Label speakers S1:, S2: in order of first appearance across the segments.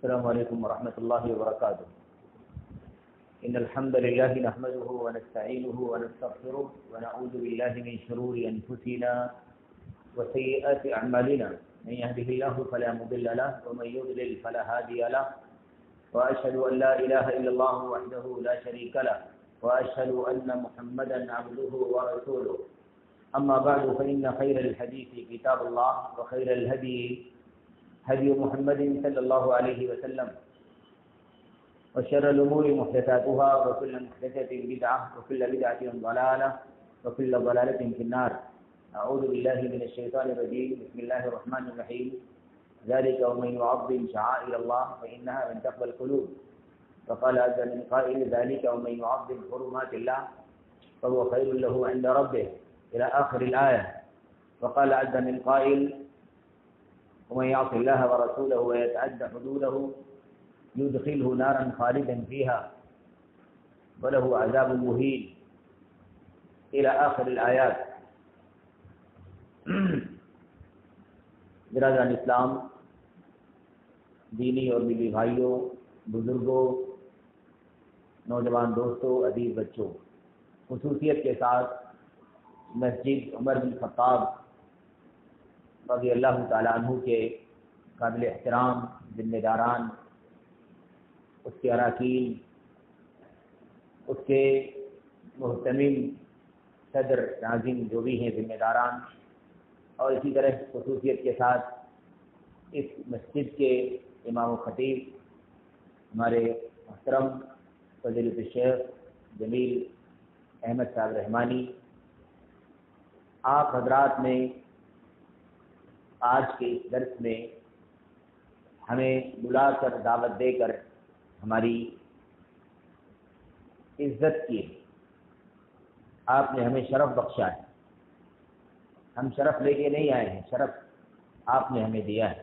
S1: السلام علیکم ورحمۃ اللہ وبرکاتہ. ان الحمد لله نحمده ونستعينه ونستغفره ونعوذ بالله من شرور انفسنا وسيئات اعمالنا. من يهده الله فلا مضل له ومن يضلل فلا هادي له. واشهد ان لا اله الا الله وحده لا شريك له واشهد ان محمدا عبده ورسوله. اما بعد فان خير الحديث كتاب الله وخير الهدي هدي محمد صلى الله عليه وسلم وشر الأمور محدثاتها وكل محدثة بدعة وكل بدعة ضلالة وكل ضلالة في النار. أعوذ بالله من الشيطان الرجيم. بسم الله الرحمن الرحيم. ذلك ومن يعظم شعائر الله فإنها من تقوى القلوب. وقال عز من قائل ذلك ومن يعظم حرمات الله فهو خير له عند ربه إلى آخر الآية. وقال عز من قائل ومن يعص الله ورسوله ويتعدى حدوده يدخله نارا خالدا فيها وله عذاب مهين إلى آخر الآيات. برادران اسلام، دینی اور ملی بھائیوں، بزرگوں، نوجوان دوستوں، عزیز بچوں، خصوصیت کے ساتھ مسجد عمر بن خطاب رضی اللہ تعالیٰ عنہ کے قابل احترام ذمہ داران، اس کے اراکین، اس کے محتمم صدر ناظم جو بھی ہیں ذمہ داران، اور اسی طرح خصوصیت کے ساتھ اس مسجد کے امام و خطیب ہمارے محترم فضیلت الشیخ جمیل احمد صاحب رحمانی، آپ حضرات نے آج کے اس درس میں ہمیں بلا کر دعوت دے کر ہماری عزت کی. آپ نے ہمیں شرف بخشا ہے. ہم شرف لے کے نہیں آئے ہیں، شرف آپ نے ہمیں دیا ہے.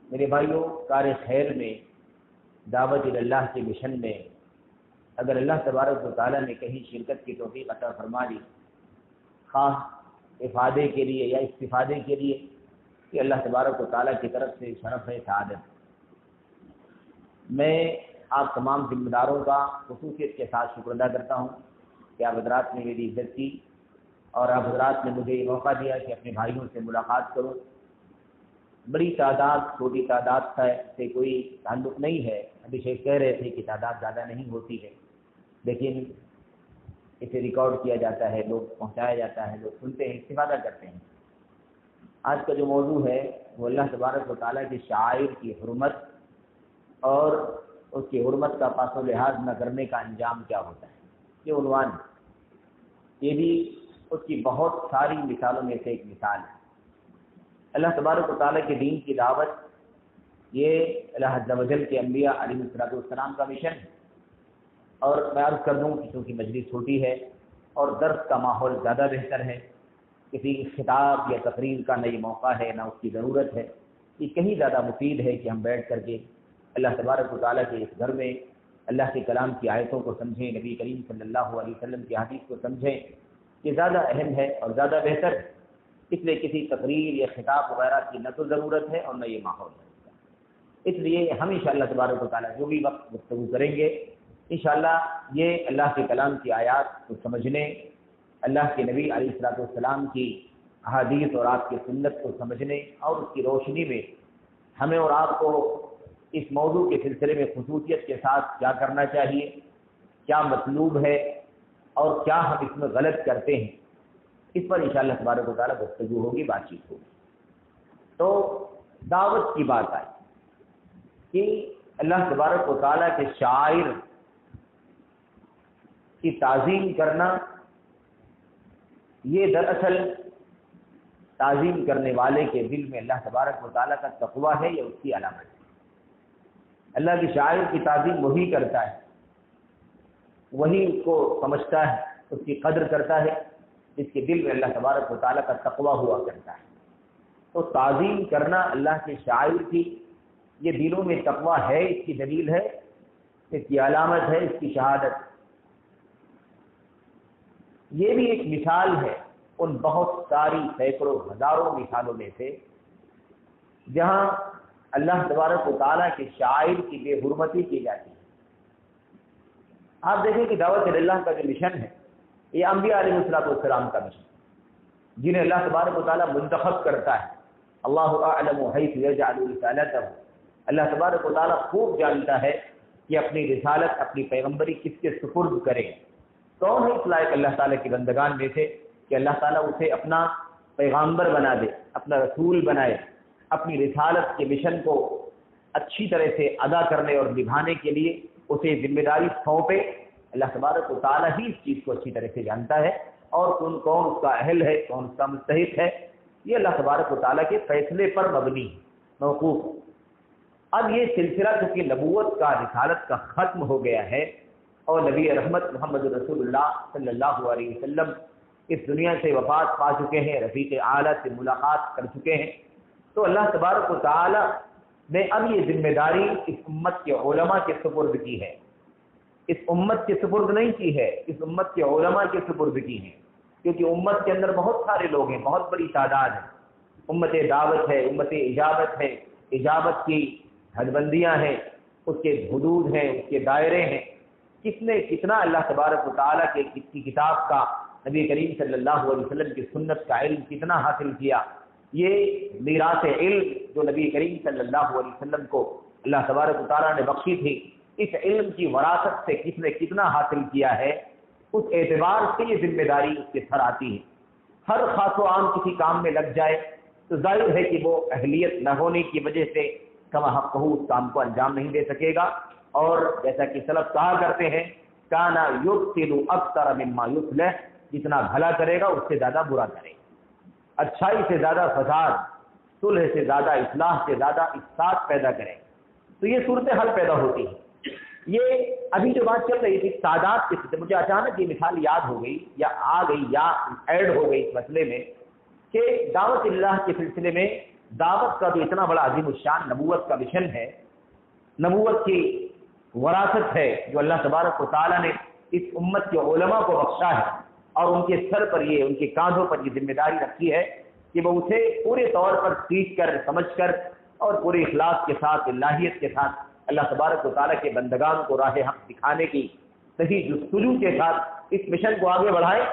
S1: میرے بھائیوں، کار خیر میں، دعوت اللہ کے مشن میں اگر اللہ تبارک و تعالیٰ نے کہیں شرکت کی توفیق عطا فرما دی، خواہ افادے کے لیے یا استفادے کے لیے، کہ اللہ تبارک و تعالیٰ کی طرف سے شرف ہے، سعادت. میں آپ تمام ذمہ داروں کا خصوصیت کے ساتھ شکر ادا کرتا ہوں کہ آپ حضرات نے میری عزت کی اور آپ حضرات نے مجھے یہ موقع دیا کہ اپنے بھائیوں سے ملاقات کروں. بڑی تعداد، چھوٹی تعداد سے کوئی تعلق نہیں ہے. ابھی شیخ کہہ رہے تھے کہ تعداد زیادہ نہیں ہوتی ہے، لیکن اسے ریکارڈ کیا جاتا ہے، لوگ پہنچایا جاتا ہے، لوگ سنتے ہیں، استفادہ کرتے ہیں. آج کا جو موضوع ہے وہ اللہ تبارک و تعالیٰ کی شعائر کی حرمت اور اس کی حرمت کا پاس و لحاظ نہ کرنے کا انجام کیا ہوتا ہے. یہ عنوان، یہ بھی اس کی بہت ساری مثالوں میں سے ایک مثال ہے. اللہ تبارک و تعالیٰ کے دین کی دعوت، یہ اللہ عز و جل کے انبیاء علیہ السلام کا مشن ہے. اور میں عرض کر دوں کہ چونکہ مجلس چھوٹی ہے اور درس کا ماحول زیادہ بہتر ہے، کسی خطاب یا تقریر کا نہ یہ موقع ہے نہ اس کی ضرورت ہے. یہ کہیں زیادہ مفید ہے کہ ہم بیٹھ کر کے اللہ تبارک و تعالیٰ کے اس گھر میں اللہ کے کلام کی آیتوں کو سمجھیں، نبی کریم صلی اللہ علیہ وسلم کی حدیث کو سمجھیں. یہ زیادہ اہم ہے اور زیادہ بہتر ہے. اس لیے کسی تقریر یا خطاب وغیرہ کی نہ تو ضرورت ہے اور نہ یہ ماحول ہے. اس لیے ہم انشاءاللہ تبارک و تعالیٰ جو بھی وقت گفتگو کریں گے، انشاءاللہ یہ اللہ کے کلام کی آیات کو سمجھنے، اللہ کے نبی علیہ السلام کی احادیث اور آپ کی سنت کو سمجھنے اور اس کی روشنی میں ہمیں اور آپ کو اس موضوع کے سلسلے میں خصوصیت کے ساتھ کیا کرنا چاہیے، کیا مطلوب ہے اور کیا ہم اس میں غلط کرتے ہیں، اس پر انشاءاللہ تبارک و تعالیٰ گفتگو ہوگی، بات چیت ہوگی. تو دعوت کی بات آئی کہ اللہ تبارک و تعالیٰ کے شاعر کی تعظیم کرنا، یہ دراصل تعظیم کرنے والے کے دل میں اللہ تبارک و تعالیٰ کا تقویٰ ہے، یا اس کی علامت ہے. اللہ کے شاعر کی تعظیم وہی کرتا ہے، وہی اس کو سمجھتا ہے، اس کی قدر کرتا ہے جس کے دل میں اللہ تبارک و تعالیٰ کا تقویٰ ہوا کرتا ہے. تو تعظیم کرنا اللہ کے شاعر کی، یہ دلوں میں تقویٰ ہے، اس کی دلیل ہے، اس کی علامت ہے، اس کی شہادت. یہ بھی ایک مثال ہے ان بہت ساری سینکڑوں ہزاروں مثالوں میں سے جہاں اللہ تبارک و تعالیٰ کے شاعر کی بے حرمتی کی جاتی ہے۔ آپ دیکھیں کہ دعوت اللہ کا جو مشن ہے یہ انبیاء علیہ السلام کا مشن، جنہیں اللہ تبارک و تعالیٰ منتخب کرتا ہے۔ اللہ اعلم حیث یجعل رسالتہ، اللہ تبارک و تعالیٰ خوب جانتا ہے کہ اپنی رسالت، اپنی پیغمبری کس کے سپرد کرے۔ کون ہے اس لائق اللہ تعالیٰ کے بندگان میں سے کہ اللہ تعالیٰ اسے اپنا پیغمبر بنا دے، اپنا رسول بنائے، اپنی رسالت کے مشن کو اچھی طرح سے ادا کرنے اور نبھانے کے لیے اسے ذمہ داری سونپے۔ اللہ تبارک و تعالیٰ ہی اس چیز کو اچھی طرح سے جانتا ہے، اور کون اس کا اہل ہے، کون اس کا مستحق ہے، یہ اللہ تبارک و تعالیٰ کے فیصلے پر مبنی موقوف۔ اب یہ سلسلہ چونکہ نبوت کا، رسالت کا ختم ہو گیا ہے، اور نبی رحمت محمد رسول اللہ صلی اللہ علیہ وسلم اس دنیا سے وفات پا چکے ہیں، رفیق اعلیٰ سے ملاقات کر چکے ہیں، تو اللہ تبارک و تعالیٰ نے اب یہ ذمہ داری اس امت کے علماء کے سپرد کی ہے۔ اس امت کے سپرد نہیں کی ہے، اس امت کے علماء کے سپرد کی ہے، کیونکہ امت کے اندر بہت سارے لوگ ہیں، بہت بڑی تعداد ہے۔ امت دعوت ہے، امت اجابت ہے، اجابت کی حد بندیاں ہیں، اس کے حدود ہیں، اس کے دائرے ہیں۔ کتنا اللہ تبارک و تعالیٰ کی کتاب کا، نبی کریم صلی اللہ علیہ وسلم کی سنت کا علم کتنا حاصل کیا۔ یہ میراث علم جو نبی کریم صلی اللہ علیہ وسلم کو اللہ تبارک و تعالیٰ نے بخشی تھی، اس علم کی وراثت سے کس نے کتنا حاصل کیا ہے، اس اعتبار سے یہ ذمہ داری اس کے سر آتی ہے۔ ہر خاص و عام کسی کام میں لگ جائے تو ظاہر ہے کہ وہ اہلیت نہ ہونے کی وجہ سے کما حق اس کام کو انجام نہیں دے سکے گا، اور جیسا کہ سلف کہا کرتے ہیں کانا یفسد اکثر مما یصلح، جتنا بھلا کرے گا اس سے زیادہ برا کرے گا، اچھائی سے زیادہ فساد، صلح سے زیادہ اصلاح سے زیادہ افساد پیدا کرے، تو یہ صورتحال پیدا ہوتی ہے۔ یہ ابھی جو بات چل رہی تھی تعداد کی، مجھے اچانک یہ مثال یاد ہو گئی یا آ گئی یا ایڈ ہو گئی اس مسئلے میں کہ دعوت اللہ کے سلسلے میں دعوت کا جو اتنا بڑا عظیم الشان نبوت کا مشن ہے، نبوت کی وراثت ہے جو اللہ تبارک و تعالیٰ نے اس امت کے علماء کو بخشا ہے، اور ان کے سر پر یہ، ان کے کاندھوں پر یہ ذمہ داری رکھی ہے کہ وہ اسے پورے طور پر سیکھ کر، سمجھ کر اور پورے اخلاص کے ساتھ، الہیت کے ساتھ اللہ تبارک و تعالیٰ کے بندگان کو راہ حق دکھانے کی صحیح جستجو کے ساتھ اس مشن کو آگے بڑھائے۔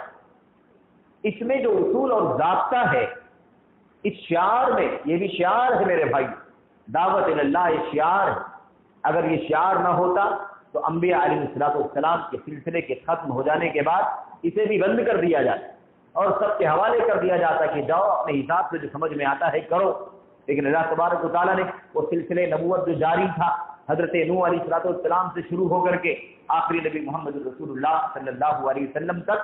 S1: اس میں جو اصول اور ضابطہ ہے، اس شعار میں، یہ بھی شعار ہے میرے بھائی، دعوت اللہ یہ شعار ہے۔ اگر یہ شعار نہ ہوتا تو انبیاء علیہ السلام کے سلسلے کے ختم ہو جانے کے بعد اسے بھی بند کر دیا جاتا اور سب کے حوالے کر دیا جاتا کہ جاؤ اپنے حساب سے جو سمجھ میں آتا ہے کرو۔ لیکن اللہ تبارک و تعالیٰ نے وہ سلسلے نبوت جو جاری تھا حضرت نوح علیہ السلام سے شروع ہو کر کے آخری نبی محمد رسول اللہ صلی اللہ علیہ وسلم تک،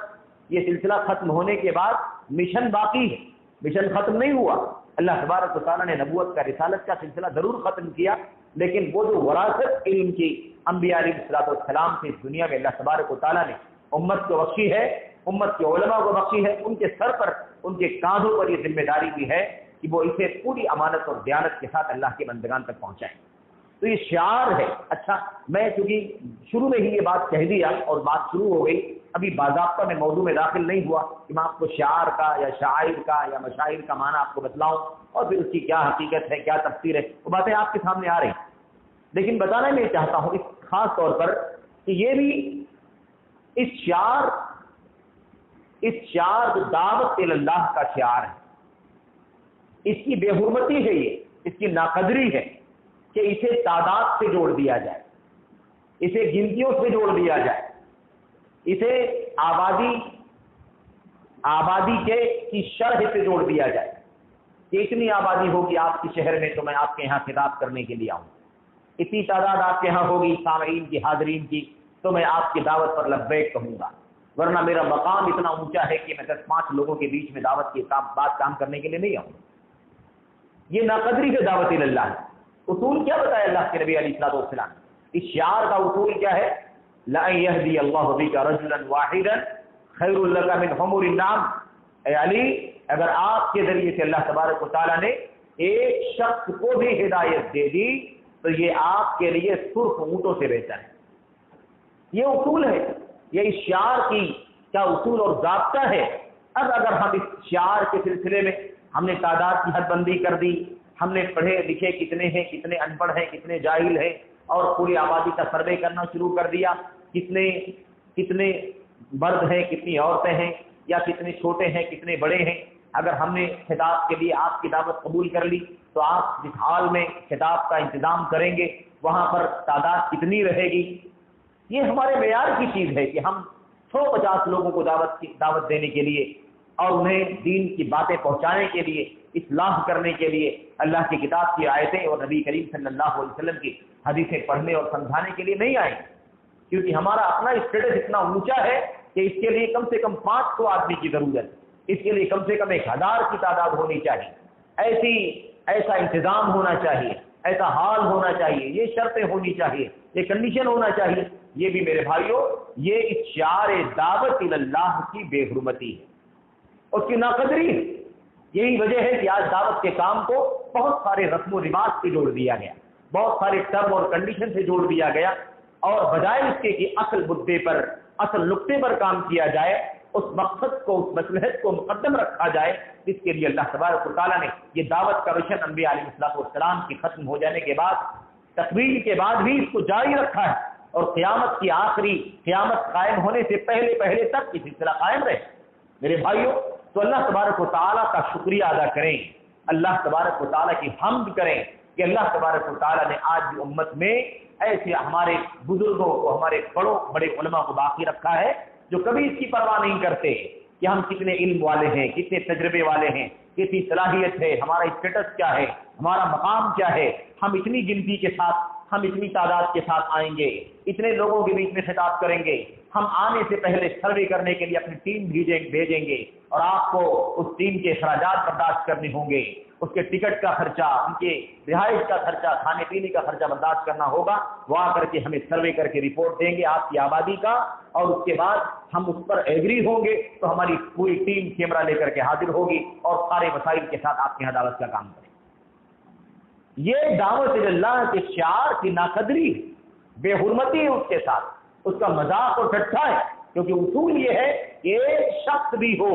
S1: یہ سلسلہ ختم ہونے کے بعد مشن باقی ہے، مشن ختم نہیں ہوا۔ اللہ تبارک و تعالیٰ نے نبوت کا، رسالت کا سلسلہ ضرور ختم کیا، لیکن وہ جو وراثت علم کی انبیاء علیہ السلام سے اس دنیا میں اللہ تبارک و تعالیٰ نے امت کو بخشی ہے، امت کے علماء کو بخشی ہے، ان کے سر پر، ان کے کاندھوں پر یہ ذمہ داری بھی ہے کہ وہ اسے پوری امانت اور دیانت کے ساتھ اللہ کے بندگان تک پہنچائیں۔ تو یہ شعار ہے۔ اچھا، میں چونکہ شروع میں ہی یہ بات کہہ دیا اور بات شروع ہو گئی، ابھی باضابطہ میں موضوع میں داخل نہیں ہوا کہ میں آپ کو شعار کا یا شاعر کا یا مشاعر کا معنی آپ کو بتلاؤں اور پھر اس کی کیا حقیقت ہے، کیا تفسیر ہے، وہ باتیں آپ کے سامنے آ رہی ہیں۔ لیکن بتانا میں چاہتا ہوں اس خاص طور پر کہ یہ بھی اس شعار جو دعوت اللہ کا شعار ہے، اس کی بے حرمتی ہے، یہ اس کی ناقدری ہے کہ اسے تعداد سے جوڑ دیا جائے، اسے گنتیوں سے جوڑ دیا جائے، اسے آبادی کی شرح سے جوڑ دیا جائے کہ اتنی آبادی ہوگی آپ کے شہر میں تو میں آپ کے یہاں خطاب کرنے کے لیے آؤں، اتنی تعداد آپ کے یہاں ہوگی سامعین کی، حاضرین کی، تو میں آپ کی دعوت پر لبیک کہوں گا، ورنہ میرا مقام اتنا اونچا ہے کہ میں 10-5 لوگوں کے بیچ میں دعوت کی بات کام کرنے کے لیے نہیں آؤں۔ یہ ناقدری سے دعوت اللہ ہے۔ اصول کیا بتایا اللہ کے نبی علیہ السلام؟ اس شعار کا اصول کیا ہے؟ لَأَن يَهْدِيَ اللَّهُ بِكَ رَجُلًا وَاحِدًا خَيْرٌ لَكَ مِنْ حُمُرِ النَّعَمِ۔ اے علی، اگر آپ کے ذریعے سے اللہ تبارک و تعالیٰ نے ایک شخص کو بھی ہدایت دے دی تو یہ آپ کے لیے سرخ اونٹوں سے بہتر ہے۔ یہ اصول ہے، یہ اس شعار کی کیا اصول اور ضابطہ ہے۔ اب اگر ہم اس شعار کے سلسلے میں ہم نے تعداد کی حد بندی کر دی، ہم نے پڑھے لکھے کتنے ہیں، کتنے ان پڑھ ہیں، کتنے جاہل ہیں، اور پوری آبادی کا سروے کرنا شروع کر دیا، کتنے مرد ہیں، کتنی عورتیں ہیں، یا کتنے چھوٹے ہیں، کتنے بڑے ہیں۔ اگر ہم نے خطاب کے لیے آپ کی دعوت قبول کر لی تو آپ جس حال میں خطاب کا انتظام کریں گے وہاں پر تعداد کتنی رہے گی؟ یہ ہمارے معیار کی چیز ہے کہ ہم 150 لوگوں کو دعوت دینے کے لیے اور انہیں دین کی باتیں پہنچانے کے لیے، اصلاح کرنے کے لیے اللہ کی کتاب کی آیتیں اور نبی کریم صلی اللہ علیہ وسلم کی حدیثیں پڑھنے اور سمجھانے کے لیے نہیں آئیں، کیونکہ ہمارا اپنا اسٹیٹس اتنا اونچا ہے کہ اس کے لیے کم سے کم 500 آدمی کی ضرورت ہے، اس کے لیے کم سے کم 1000 کی تعداد ہونی چاہیے، ایسا انتظام ہونا چاہیے، ایسا حال ہونا چاہیے، یہ شرطیں ہونی چاہیے، یہ کنڈیشن ہونا چاہیے۔ یہ بھی میرے بھائیوں، یہ اس شعار دعوت اللہ کی بے حرمتی ہے، اس کی ناقدری ہے۔ یہی وجہ ہے کہ آج دعوت کے کام کو بہت سارے رسم و رواج سے جوڑ دیا گیا، بہت سارے ٹرم اور کنڈیشن سے جوڑ دیا گیا، اور بجائے اس کے کہ اصل مدعے پر، اصل نقطے پر کام کیا جائے، اس مقصد کو، اس مصلحت کو مقدم رکھا جائے جس کے لیے اللہ تبارک و تعالیٰ نے یہ دعوت کا مشن انبیاء علیہ السلام کی ختم ہو جانے کے بعد، تکمیل کے بعد بھی اس کو جاری رکھا ہے، اور قیامت کی قیامت قائم ہونے سے پہلے تک یہ سلسلہ قائم رہے۔ میرے بھائیوں، تو اللہ تبارک و تعالیٰ کا شکریہ ادا کریں، اللہ تبارک و تعالیٰ کی حمد کریں کہ اللہ تبارک و تعالیٰ نے آج بھی امت میں ایسے ہمارے بزرگوں کو، ہمارے بڑے علماء کو باقی رکھا ہے جو کبھی اس کی پرواہ نہیں کرتے کہ ہم کتنے علم والے ہیں، کتنے تجربے والے ہیں، کتنی صلاحیت ہے، ہمارا اسٹیٹس کیا ہے، ہمارا مقام کیا ہے، ہم اتنی گنتی کے ساتھ، ہم اتنی تعداد کے ساتھ آئیں گے، اتنے لوگوں کے بیچ میں خطاب کریں گے، ہم آنے سے پہلے سروے کرنے کے لیے اپنی ٹیم بھیجیں گے، اور آپ کو اس ٹیم کے اخراجات برداشت کرنے ہوں گے، اس کے ٹکٹ کا خرچہ، ان کے رہائش کا خرچہ، کھانے پینے کا خرچہ برداشت کرنا ہوگا، وہ آ کر کے ہمیں سروے کر کے رپورٹ دیں گے آپ کی آبادی کا، اور اس کے بعد ہم اس پر ایگری ہوں گے تو ہماری پوری ٹیم کیمرہ لے کر کے حاضر ہوگی اور سارے وسائل کے ساتھ آپ کی یہاں دعوت کا کام کریں۔ یہ دعوت اللہ کے شعار کی ناقدری، بے حرمتی ہے اس کے ساتھ، اس کا مذاق اور ٹھٹھا ہے، کیونکہ اصول یہ ہے کہ ایک شخص بھی ہو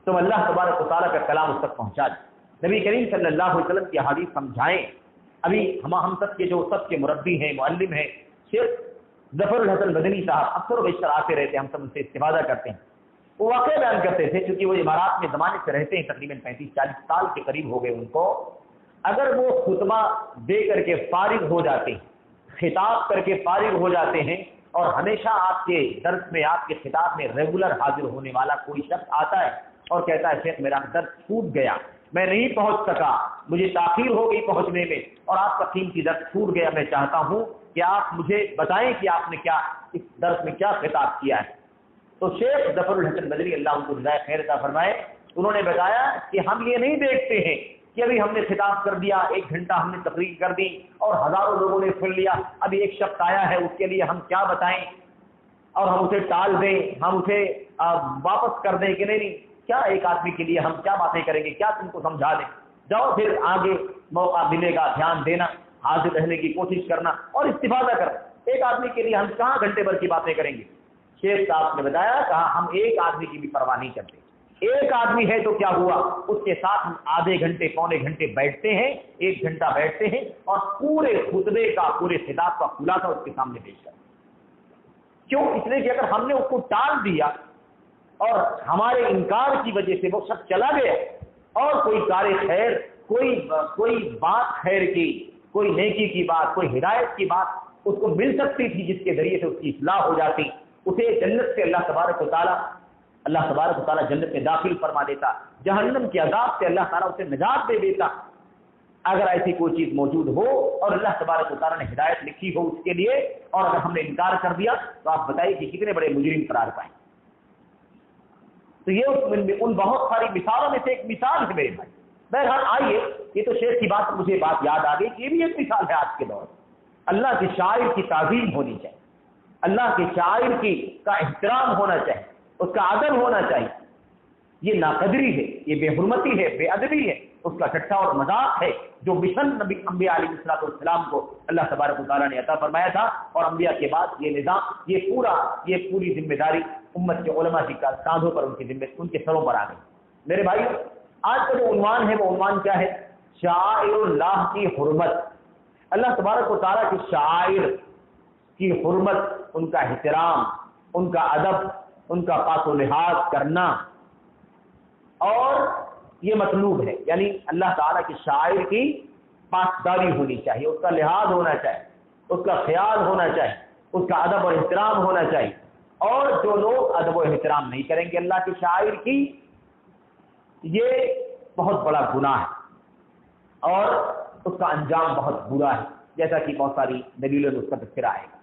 S1: تو اللہ تبارک و تعالیٰ کا کلام اس تک پہنچا دے، نبی کریم صلی اللہ علیہ وسلم کی حدیث سمجھائیں۔ ابھی ہم سب کے جو سب کے مربی ہیں، معلم ہیں، شیخ ظفر الحسن مدنی صاحب اکثر و بیشتر آتے رہتے ہیں، ہم سب ان سے استفادہ کرتے ہیں۔ وہ واقعہ بیان کرتے تھے، چونکہ وہ امارات میں زمانے سے رہتے ہیں، تقریباً 35-40 سال کے قریب ہو گئے ان کو۔ اگر وہ خطبہ دے کر کے فارغ ہو جاتے ہیں، خطاب کر کے فارغ ہو جاتے ہیں، اور ہمیشہ آپ کے درس میں، آپ کے خطاب میں ریگولر حاضر ہونے والا کوئی شخص آتا ہے اور کہتا ہے شیخ میرا درس چھوٹ گیا، میں نہیں پہنچ سکا، مجھے تاخیر ہو گئی پہنچنے میں، اور آپ کا قیمتی درس چھوٹ گیا، میں چاہتا ہوں کہ آپ مجھے بتائیں کہ آپ نے کیا اس درس میں کیا خطاب کیا ہے۔ تو شیخ ظفر الحسن مدنی اللہ ان کو جزائے خیر عطا فرمائے، انہوں نے بتایا کہ ہم یہ نہیں دیکھتے ہیں کہ ابھی ہم نے خطاب کر دیا، 1 گھنٹہ ہم نے تقریر کر دی اور ہزاروں لوگوں نے سن لیا، ابھی ایک شخص آیا ہے اس کے لیے ہم کیا بتائیں، اور ہم اسے ٹال دیں، ہم اسے واپس کر دیں کہ نہیں، کیا ایک آدمی کے لیے ہم کیا باتیں کریں گے، کیا تم کو سمجھا دیں، جاؤ پھر آگے موقع ملے گا، دھیان دینا، حاضر رہنے کی کوشش کرنا اور استفادہ کرنا، ایک آدمی کے لیے ہم کہاں گھنٹے بھر کی باتیں کریں گے۔ شیخ صاحب نے بتایا، کہا ہم ایک آدمی کی بھی پرواہ نہیں کرتے، ایک آدمی ہے تو کیا ہوا، اس کے ساتھ ہم آدھے گھنٹے پونے گھنٹے بیٹھتے ہیں، 1 گھنٹہ بیٹھتے ہیں اور پورے خطبے کا، پورے خطاب کا خلاصہ اس کے سامنے پیش کرتے ہیں۔ کیوں؟ اس لیے کہ اگر ہم نے اس کو ٹال دیا اور ہمارے انکار کی وجہ سے وہ شخص چلا گیا، اور کوئی کار خیر، کوئی بات خیر کی، کوئی نیکی کی بات، کوئی ہدایت کی بات اس کو مل سکتی تھی جس کے ذریعے سے اس کی اصلاح ہو جاتی، اسے جنت سے اللہ تبارک و تعالیٰ جنت میں داخل فرما دیتا، جہنم کے عذاب سے اللہ تعالیٰ اسے نجات دے دیتا۔ اگر ایسی کوئی چیز موجود ہو اور اللہ تبارک و تعالیٰ نے ہدایت لکھی ہو اس کے لیے، اور اگر ہم نے انکار کر دیا تو آپ بتائیے کہ کتنے بڑے مجرم قرار پائیں۔ تو یہ ان بہت ساری مثالوں میں سے ایک مثال ہے میرے بھائی۔ بہرحال آئیے، یہ تو شیخ کی بات مجھے بات یاد آ گئی کہ یہ بھی ایک مثال ہے آج کے دور میں۔ اللہ کے شاعر کی تعظیم ہونی چاہیے، اللہ کے شاعر کا احترام ہونا چاہیے، اس کا ادب ہونا چاہیے۔ یہ ناقدری ہے، یہ بے حرمتی ہے، بے ادبی ہے، اس کا ٹھٹھا اور مذاق ہے جو مشن نبی انبیاء علیہ السلام کو اللہ تبارک و تعالیٰ نے عطا فرمایا تھا، اور انبیاء کے بعد یہ نظام، یہ پوری ذمہ داری امت کے علماء کی کاندھوں پر، ان کے سروں پر آ گئی۔ میرے بھائی، آج کا جو عنوان ہے وہ عنوان کیا ہے؟ شعائر اللہ کی حرمت، اللہ تبارک و تعالیٰ کی شعائر کی حرمت، ان کا احترام، ان کا ادب، ان کا پاک و لحاظ کرنا، اور یہ مطلوب ہے، یعنی اللہ تعالیٰ کی شعائر کی پاسداری ہونی چاہیے، اس کا لحاظ ہونا چاہیے، اس کا خیال ہونا چاہیے، اس کا ادب اور احترام ہونا چاہیے۔ اور جو لوگ ادب و احترام نہیں کریں گے اللہ کی شاعر کی، یہ بہت بڑا گناہ ہے اور اس کا انجام بہت برا ہے، جیسا کہ بہت ساری دلیلوں میں اس کا تذکرہ آئے گا۔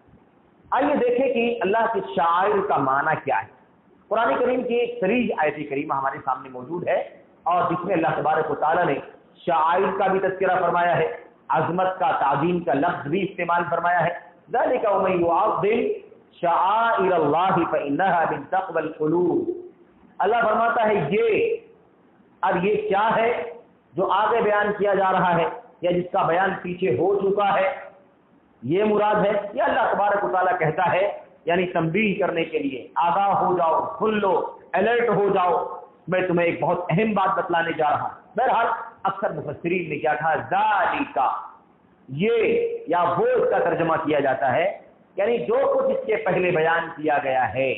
S1: آئیے دیکھیں کہ اللہ کی شاعر کا معنی کیا ہے۔ قرآن کریم کی ایک سریح آیت کریمہ ہمارے سامنے موجود ہے، اور جس میں اللہ تبارک و تعالیٰ نے شاعر کا بھی تذکرہ فرمایا ہے، عظمت کا، تعظیم کا لفظ بھی استعمال فرمایا ہے۔ ذَلِكَ وَمَن يُعَظِّمْ شَعَائِرَ اللَّهِ فَإِنَّهَا مِن تَقْوَى الْقُلُوبِ۔ اللہ فرماتا ہے یہ، اور یہ کیا ہے جو آگے بیان کیا جا رہا ہے یا جس کا بیان پیچھے ہو چکا ہے، یہ مراد ہے۔ یہ اللہ تبارک و تعالیٰ کہتا ہے، یعنی تنبیہ کرنے کے لیے، آگاہ ہو جاؤ، کھل لو، الرٹ ہو جاؤ، میں تمہیں ایک بہت اہم بات بتلانے جا رہا ہوں۔ بہرحال اکثر مفسرین نے کیا کہا، ذالک، یہ یا وہ اس کا ترجمہ کیا جاتا ہے، یعنی جو کچھ اس کے پہلے بیان کیا گیا ہے،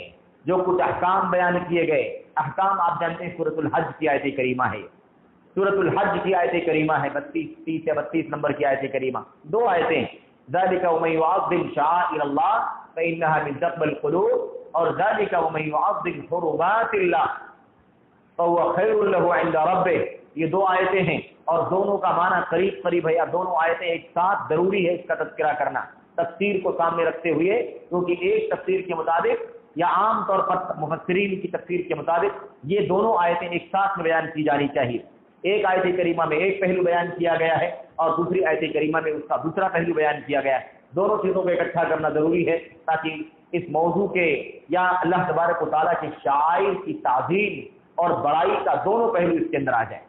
S1: جو کچھ احکام بیان کیے گئے۔ احکام آپ جانتے ہیں سورۃ الحج کی آیت کریمہ ہے، سورۃ الحج کی آیت کریمہ ہے، 30 یا 32 نمبر کی آیت کریمہ، دو آیتیں، ذالک ومن یعظم شعائر اللہ فإنها من تقوى القلوب، اور ذالک ومن یعظم حرمات اللہ فهو خیر له عند ربہ۔ یہ دو آیتیں ہیں اور دونوں کا معنی قریب قریب ہے، یا دونوں آیتیں ایک ساتھ ضروری ہے اس کا تذکرہ کرنا تفسیر کو سامنے رکھتے ہوئے، کیونکہ ایک تفسیر کے مطابق یا عام طور پر مفسرین کی تفسیر کے مطابق یہ دونوں آیتیں ایک ساتھ میں بیان کی جانی چاہیے۔ ایک آیت کریمہ میں ایک پہلو بیان کیا گیا ہے اور دوسری آیت کریمہ میں اس کا دوسرا پہلو بیان کیا گیا ہے، دونوں چیزوں کو اکٹھا کرنا ضروری ہے تاکہ اس موضوع کے یا اللہ تبارک و تعالیٰ کی شعائر کی تعظیم اور بڑائی کا دونوں پہلو اس کے اندر آ جائیں۔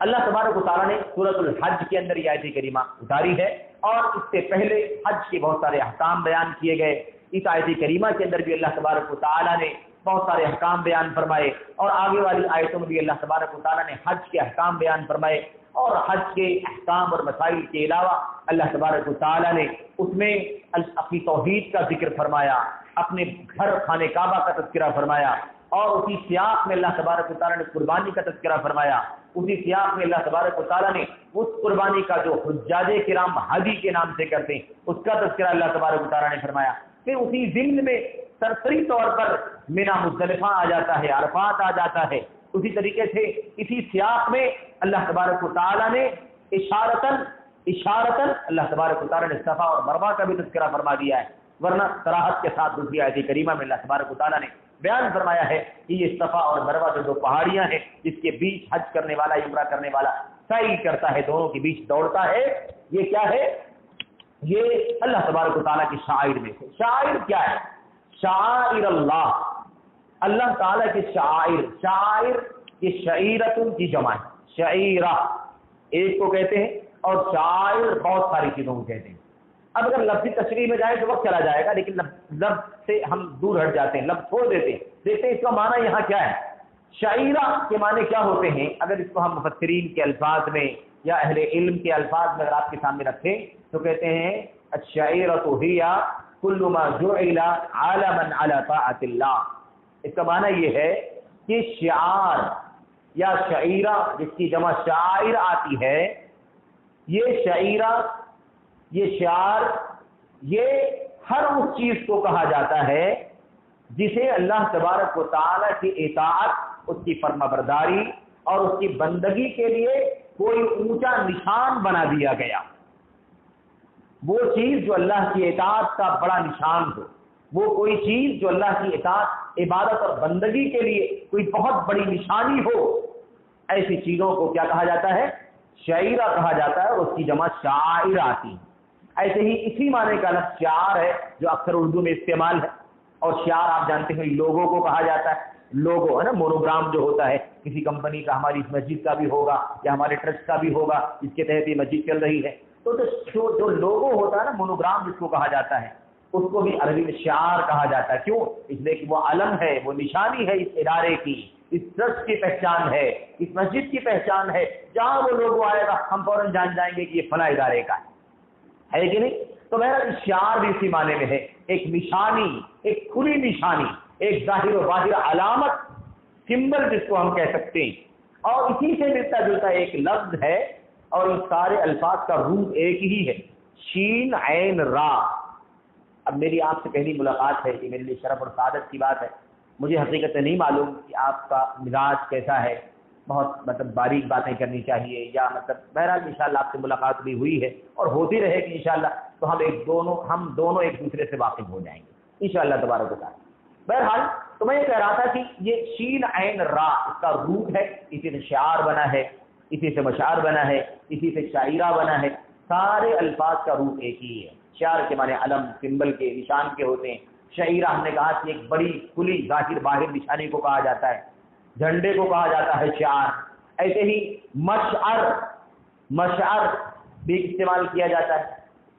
S1: اللہ تبارک و تعالیٰ نے سورۃ الحج کے اندر یہ آیت کریمہ اتاری ہے، اور اس سے پہلے حج کے بہت سارے احکام بیان کیے گئے۔ اس آیت کریمہ کے اندر بھی اللہ تبارک و تعالیٰ نے بہت سارے احکام بیان فرمائے، اور آگے والی آیتوں میں بھی اللہ تبارک و تعالیٰ نے حج کے احکام بیان فرمائے، اور حج کے احکام اور مسائل کے علاوہ اللہ تبارک و تعالیٰ نے اس میں اپنی توحید کا ذکر فرمایا، اپنے گھر خانہ کعبہ کا تذکرہ فرمایا، اور اسی سیاق میں اللہ تبارک و تعالیٰ نے قربانی کا تذکرہ فرمایا، اسی سیاق میں اللہ تبارک و تعالیٰ نے اس قربانی کا جو حجاج کرام ہدی کے نام سے کرتے ہیں اس کا تذکرہ اللہ تبارک و تعالیٰ نے فرمایا۔ پھر اسی ضمن میں سرسری طور پر مینا مزدلفہ آ جاتا ہے، عرفات آ جاتا ہے۔ اسی طریقے سے اسی سیاق میں اللہ تبارک و تعالیٰ نے اشارتاً اللہ تبارک و تعالیٰ نے صفا اور مروہ کا بھی تذکرہ فرما دیا ہے، ورنہ صراحت کے ساتھ دوسری آیت کریمہ میں اللہ تبارک و تعالیٰ نے بیان فرمایا ہے کہ یہ صفا اور مروہ جو دو پہاڑیاں ہیں جس کے بیچ حج کرنے والا، عمرہ کرنے والا سعی کرتا ہے، دونوں کے بیچ دوڑتا ہے، یہ کیا ہے؟ یہ اللہ تبارک و تعالیٰ کی شاعر میں سے۔ شاعر کیا ہے؟ شاعر اللہ، اللہ تعالیٰ کی شاعر۔ شاعر یہ شعیرتن کی جمع ہے، شعیرہ ایک کو کہتے ہیں، اور شاعر بہت ساری چیزوں کو کہتے ہیں۔ اب اگر لفظی تشریح میں جائے تو وقت چلا جائے گا، لیکن لفظ سے ہم دور ہٹ جاتے ہیں، لفظ چھوڑ دیتے ہیں، دیکھتے ہیں اس کا معنی یہاں کیا ہے۔ شعیرہ کے معنی کیا ہوتے ہیں؟ اگر اس کو ہم مفسرین کے الفاظ میں یا اہل علم کے الفاظ میں اگر آپ کے سامنے رکھیں تو کہتے ہیں الشعیرۃ ہی کل ما جعل علما علی طاعۃ اللہ۔ اس کا معنی یہ ہے کہ شعار یا شعیرہ جس کی جمع شاعر آتی ہے، یہ شعیرہ، یہ شعار، یہ ہر اس چیز کو کہا جاتا ہے جسے اللہ تبارک و تعالیٰ کی اطاعت، اس کی فرما برداری اور اس کی بندگی کے لیے کوئی اونچا نشان بنا دیا گیا۔ وہ چیز جو اللہ کی اطاعت کا بڑا نشان ہو، وہ کوئی چیز جو اللہ کی اطاعت، عبادت اور بندگی کے لیے کوئی بہت بڑی نشانی ہو، ایسی چیزوں کو کیا کہا جاتا ہے؟ شعیرہ کہا جاتا ہے، اور اس کی جمع شاعر آتی ہے۔ ایسے ہی اسی معنی کا لفظ شعار ہے جو اکثر اردو میں استعمال ہے، اور شعار آپ جانتے ہیں لوگو کو کہا جاتا ہے۔ لوگو ہے نا، مونوگرام جو ہوتا ہے کسی کمپنی کا، ہماری اس مسجد کا بھی ہوگا یا ہمارے ٹرسٹ کا بھی ہوگا جس کے تحت یہ مسجد چل رہی ہے، تو جو لوگو ہوتا ہے نا، مونوگرام جس کو کہا جاتا ہے، اس کو بھی عربی میں شعار کہا جاتا ہے۔ کیوں؟ اس لیے کہ وہ علم ہے، وہ نشانی ہے اس ادارے کی، اس ٹرسٹ کی پہچان ہے، اس مسجد کی پہچان ہے، جہاں وہ لوگو آئے گا ہم فوراً جان جائیں گے کہ یہ فلاں ادارے کا ہے کہ نہیں؟ تو میرا اشعار بھی اسی معنی میں ہے، ایک نشانی، ایک کھلی نشانی، ایک ظاہر و باہر علامت، سمبل جس کو ہم کہہ سکتے ہیں، اور اسی سے ملتا جلتا ایک لفظ ہے، اور ان سارے الفاظ کا روٹ ایک ہی ہے، شین عین را۔ اب میری آپ سے پہلی ملاقات ہے، یہ میرے لیے شرف اور سعادت کی بات ہے، مجھے حقیقت نہیں معلوم کہ آپ کا مزاج کیسا ہے، بہت باریک باتیں کرنی چاہیے یا بہرحال انشاءاللہ آپ سے ملاقات بھی ہوئی ہے اور ہوتی رہے گی انشاءاللہ، تو ہم دونوں ایک دوسرے سے واقف ہو جائیں گے انشاءاللہ تبارک و تعالی۔ بہرحال تو میں یہ کہہ رہا تھا کہ یہ شین عین را اس کا روٹ ہے، اسی سے شعار بنا ہے، اسی سے مشعار بنا ہے، اسی سے شاعرہ بنا ہے، سارے الفاظ کا روٹ ایک ہی ہے۔ شعار کے معنی علم، سمبل کے، نشان کے ہوتے ہیں، شعیرہ ہم نے کہا کہ ایک بڑی کھلی ظاہر باہر نشانی کو کہا جاتا ہے، جھنڈے کو کہا جاتا ہے شعار۔ ایسے ہی مشعر بھی استعمال کیا جاتا ہے۔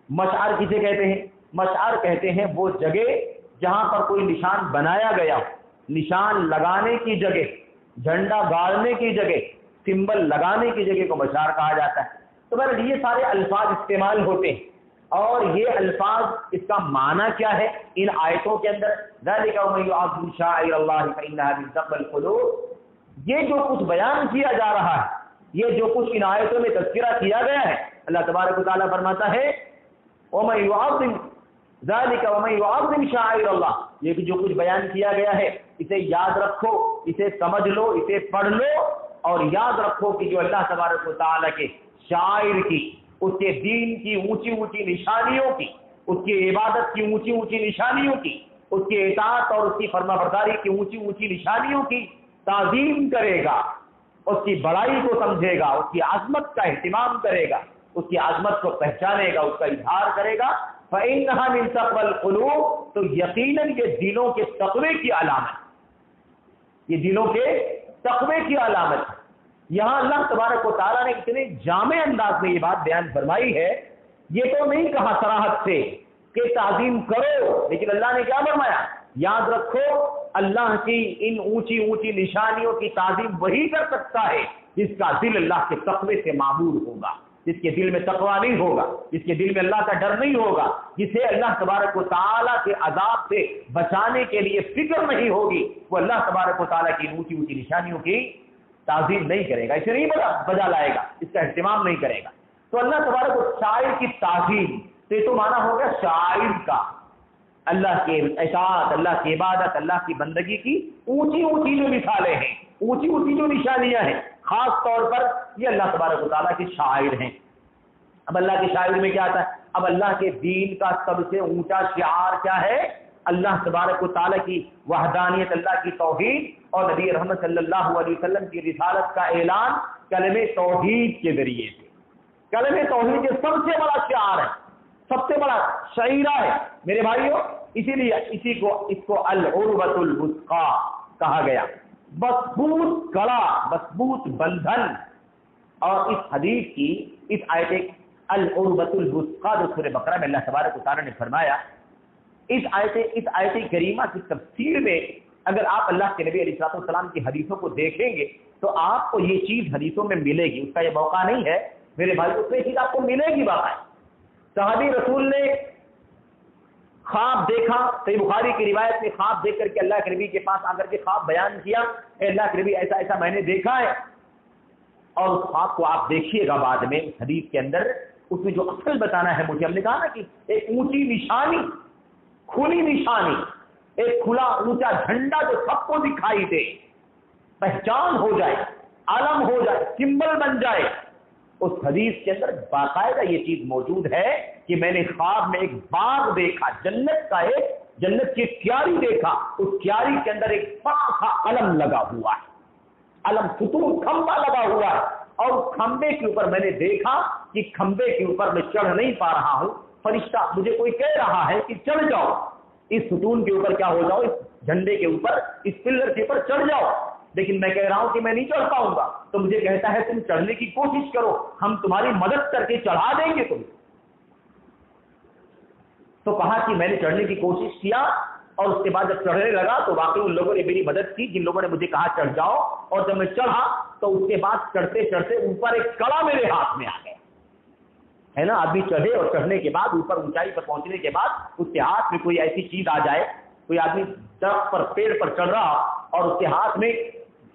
S1: مشعر کسے کہتے ہیں؟ مشعر کہتے ہیں وہ جگہ جہاں پر کوئی نشان بنایا گیا ہو، نشان لگانے کی جگہ، جھنڈا گاڑنے کی جگہ، سمبل لگانے کی جگہ کو مشعر کہا جاتا ہے۔ تو بہرحال یہ سارے الفاظ استعمال ہوتے ہیں، اور یہ الفاظ اس کا معنی کیا ہے ان آیتوں کے اندر؟ ذَلِكَ وَمَن يُعَظِّمْ شَعَائِرَ اللَّهِ فَإِنَّهَا مِن تَقْوَى الْقُلُوبِ۔ یہ جو کچھ بیان کیا جا رہا ہے، یہ جو کچھ ان آیتوں میں تذکرہ کیا گیا ہے، اللہ تبارک و تعالیٰ فرماتا ہے وَمَن يُعَظِّمْ ذَلِكَ وَمَن يُعَظِّمْ شَعَائِرَ اللَّهِ، یہ جو کچھ بیان کیا گیا ہے اسے یاد رکھو، اسے سمجھ لو، اسے پڑھ لو، اور یاد رکھو کہ جو اللہ تبارک و تعالیٰ کے شاعر کی، اس کے دین کی اونچی اونچی نشانیوں کی، اس کی عبادت کی اونچی اونچی نشانیوں کی، اس کی اطاعت اور اس کی فرما برداری کی اونچی اونچی نشانیوں کی تعظیم کرے گا، اس کی بڑائی کو سمجھے گا، اس کی عظمت کا اہتمام کرے گا، اس کی عظمت کو پہچانے گا، اس کا اظہار کرے گا، فَإِنَّهَا مِن تَقْوَى الْقُلُوبِ، تو یقیناً یہ دلوں کے تقوی کی علامت، یہ دلوں کے تقوی کی علامت ہے۔ یہاں اللہ تبارک و تعالیٰ نے اتنے جامع انداز میں یہ بات بیان فرمائی ہے، یہ تو نہیں کہا صراحت سے کہ تعظیم کرو، لیکن اللہ نے کیا فرمایا؟ یاد رکھو اللہ کی ان اونچی اونچی نشانیوں کی تعظیم وہی کر سکتا ہے جس کا دل اللہ کے تقوی سے معمور ہوگا، جس کے دل میں تقوی نہیں ہوگا، جس کے دل میں اللہ کا ڈر نہیں ہوگا، جسے اللہ تبارک و تعالیٰ کے عذاب سے بچانے کے لیے فکر نہیں ہوگی، وہ اللہ تبارک و تعالیٰ کی اونچی اونچی نشانیوں کی تعظیم نہیں کرے گا، اسے نہیں بجا لائے گا، اس کا اہتمام نہیں کرے گا۔ تو اللہ تبارک و شاعر کی تعظیم، تو یہ تو معنی ہو گیا شاعر کا، اللہ کے اطاعت، اللہ کی عبادت، اللہ کی بندگی کی اونچی اونچی جو مثالیں ہیں، اونچی اونچی جو نشانیاں ہیں، خاص طور پر یہ اللہ تبارک و تعالیٰ کے شاعر ہیں۔ اب اللہ کے شاعر میں کیا آتا ہے؟ اب اللہ کے دین کا سب سے اونچا شعار کیا ہے؟ اللہ تبارک و تعالیٰ کی وحدانیت، اللہ کی توحید، اور نبی رحمت صلی اللہ علیہ وسلم کی رسالت کا اعلان کلمہ توحید کے ذریعے سے۔ کلمہ توحید یہ سب سے بڑا شعار ہے، سب سے بڑا شعیرہ ہے میرے بھائیوں، اسی لیے اس کو العروۃ الوثقیٰ کہا گیا، مضبوط کڑا، مضبوط بندھن۔ اور اس حدیث کی اس آیت العروۃ الوثقیٰ جو سورہ بقرہ میں اللہ تبارک و تعالیٰ نے فرمایا، اس آیت کریمہ کی تفسیر میں اگر آپ اللہ کے نبی علیہ السلام کی حدیثوں کو دیکھیں گے تو آپ کو یہ چیز حدیثوں میں ملے گی، اس کا یہ موقع نہیں ہے میرے بھائی، اس میں چیز آپ کو ملے گی واقعی۔ صحابی رسول نے خواب دیکھا، صحیح بخاری کی روایت میں خواب دیکھ کر کے اللہ کے نبی کے پاس آ کر کے خواب بیان کیا، اے اللہ کے نبی ایسا ایسا میں نے دیکھا ہے، اور اس خواب کو آپ دیکھیے گا بعد میں اس حدیث کے اندر، اس میں جو اصل بتانا ہے مجھے، ہم نے کہا نا کہ ایک اونچی نشانی، کھلی نشانی، ایک کھلا اونچا جھنڈا جو سب کو دکھائی دے، پہچان ہو جائے، علم ہو جائے، سمبل بن جائے، اس حدیث کے اندر باقاعدہ یہ چیز موجود ہے کہ میں نے خواب میں ایک باغ دیکھا، جنت کی کیاری دیکھا، اس کیاری کے اندر ایک بڑا سا علم لگا ہوا ہے، علم ستون کھمبا لگا ہوا ہے، اور اس کھمبے کے اوپر میں نے دیکھا کہ کھمبے کے اوپر میں چڑھ نہیں پا رہا ہوں، فرشتہ مجھے کوئی کہہ رہا ہے کہ چڑھ جاؤ، اس ستون کے اوپر کیا ہو جاؤ، اس جھنڈے کے اوپر، اس پلر کے اوپر چڑھ جاؤ، لیکن میں کہہ رہا ہوں کہ میں نہیں چڑھ پاؤں گا، تو مجھے کہتا ہے تم چڑھنے کی کوشش کرو، ہم تمہاری مدد کر کے چڑھا دیں گے تم۔ تو کہا کہ میں نے چڑھنے کی کوشش کیا اور اس کے بعد جب چڑھنے لگا تو واقعی ان لوگوں نے میری مدد کی جن لوگوں نے مجھے کہا چڑھ جاؤ، اور جب میں چڑھا تو اس کے بعد چڑھتے چڑھتے اوپر ایک کڑا میرے ہاتھ میں آ گیا ہے نا۔ آدمی چڑھے اور چڑھنے کے بعد اوپر اونچائی پر پہنچنے کے بعد اس کے ہاتھ میں کوئی ایسی چیز آ جائے، کوئی آدمی درخت پر پیڑ پر چڑھ رہا اور اس کے ہاتھ میں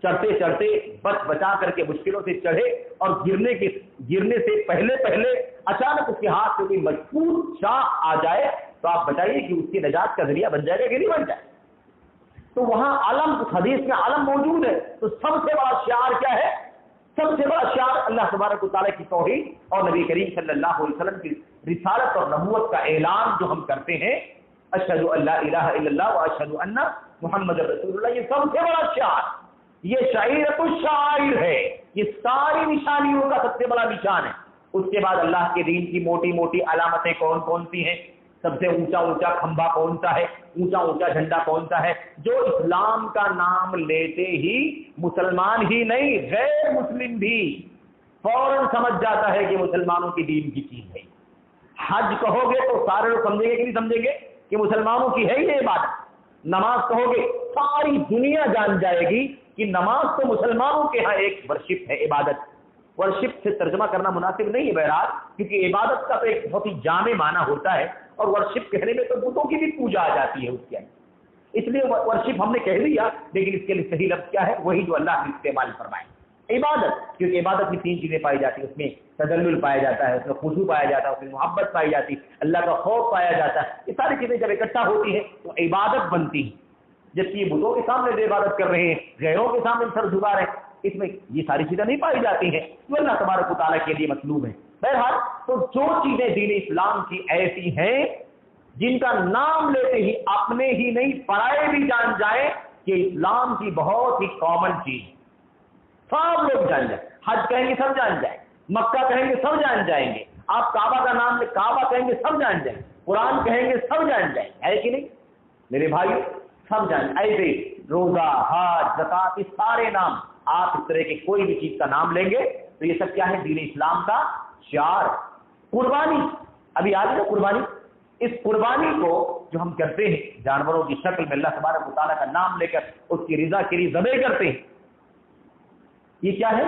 S1: چڑھتے چڑھتے بچا کر کے مشکلوں سے چڑھے اور گرنے سے پہلے اچانک اس کے ہاتھ سے کوئی مضبوط شاخ آ جائے تو آپ بتائیے کہ اس کی نجات کا ذریعہ بن جائے گا کہ نہیں بن جائے؟ تو وہاں علم، اس حدیث میں علم موجود ہے۔ تو سب سے بڑا شعار کیا ہے؟ سب سے بڑا شعار اللہ تبارک و تعالیٰ کی توحید اور نبی کریم صلی اللہ علیہ وسلم کی رسالت اور نبوت کا اعلان جو ہم کرتے ہیں، اشہد ان لا الہ الا اللہ و اشہد ان محمد رسول اللہ، یہ سب سے بڑا شعار، یہ شعیرۃ الشعائر ہے، یہ ساری نشانیوں کا سب سے بڑا نشان ہے۔ اس کے بعد اللہ کے دین کی موٹی موٹی علامتیں کون کون سی ہیں؟ سب سے اونچا اونچا کھمبا کون سا ہے؟ اونچا اونچا جھنڈا کون سا ہے؟ جو اسلام کا نام لیتے ہی مسلمان ہی نہیں، غیر مسلم بھی فوراً سمجھ جاتا ہے کہ مسلمانوں کی دین کی چیز ہے۔ حج کہو گے تو سارے لوگ سمجھیں گے کہ نہیں سمجھیں گے کہ مسلمانوں کی ہے یہ عبادت؟ نماز کہو گے ساری دنیا جان جائے گی کہ نماز تو مسلمانوں کے ہاں ایک ورشپ ہے، عبادت۔ ورشپ سے ترجمہ کرنا مناسب نہیں ہے بہرحال، کیونکہ عبادت کا تو ایک بہت ہی جامع معنی ہوتا ہے، اور ورشپ کہنے میں تو بتوں کی بھی پوجا آ جاتی ہے اس کے اندر، اس لیے ورشپ ہم نے کہہ دیا، لیکن اس کے لیے صحیح لفظ کیا ہے؟ وہی جو اللہ نے استعمال فرمائے، عبادت۔ کیونکہ عبادت میں تین چیزیں پائی جاتی ہیں، اس میں تذلل پایا جاتا ہے، اس میں خضوع پایا جاتا ہے، اس میں محبت پائی جاتی ہے، اللہ کا خوف پایا جاتا ہے۔ یہ ساری چیزیں جب اکٹھا ہوتی ہیں تو عبادت بنتی ہے۔ جبکہ یہ بتوں کے سامنے جو عبادت کر رہے ہیں، غیروں کے سامنے سر جھکا رہے ہیں، اس میں یہ ساری چیزیں نہیں پائی جاتی ہیں جو اللہ تبارک و تعالیٰ کے لیے مطلوب ہے۔ بہرحال تو جو چیزیں دین اسلام کی ایسی ہیں جن کا نام لیتے ہی اپنے ہی نہیں پرائے بھی جان جائیں کہ اسلام کی بہت ہی کامن چیز، سب لوگ جان جائیں۔ حج کہیں گے سب جان جائیں، مکہ کہیں گے سب جان جائیں گے، آپ کعبہ کا نام کعبہ کہیں گے سب جان جائیں، قرآن کہیں گے سب جان جائیں، ہے کہ نہیں میرے بھائی؟ سب جان۔ ایسے روزہ، حج، زکات، اس سارے نام آپ اس طرح کے کوئی بھی چیز کا نام لیں گے تو یہ سب کیا ہے؟ دین اسلام کا شعار۔ قربانی، ابھی آج نا قربانی، اس قربانی کو جو ہم کرتے ہیں جانوروں کی شکل میں اللہ تبارک و تعالیٰ کا نام لے کر اس کی رضا کے لیے ذبح کرتے ہیں، یہ کیا ہے؟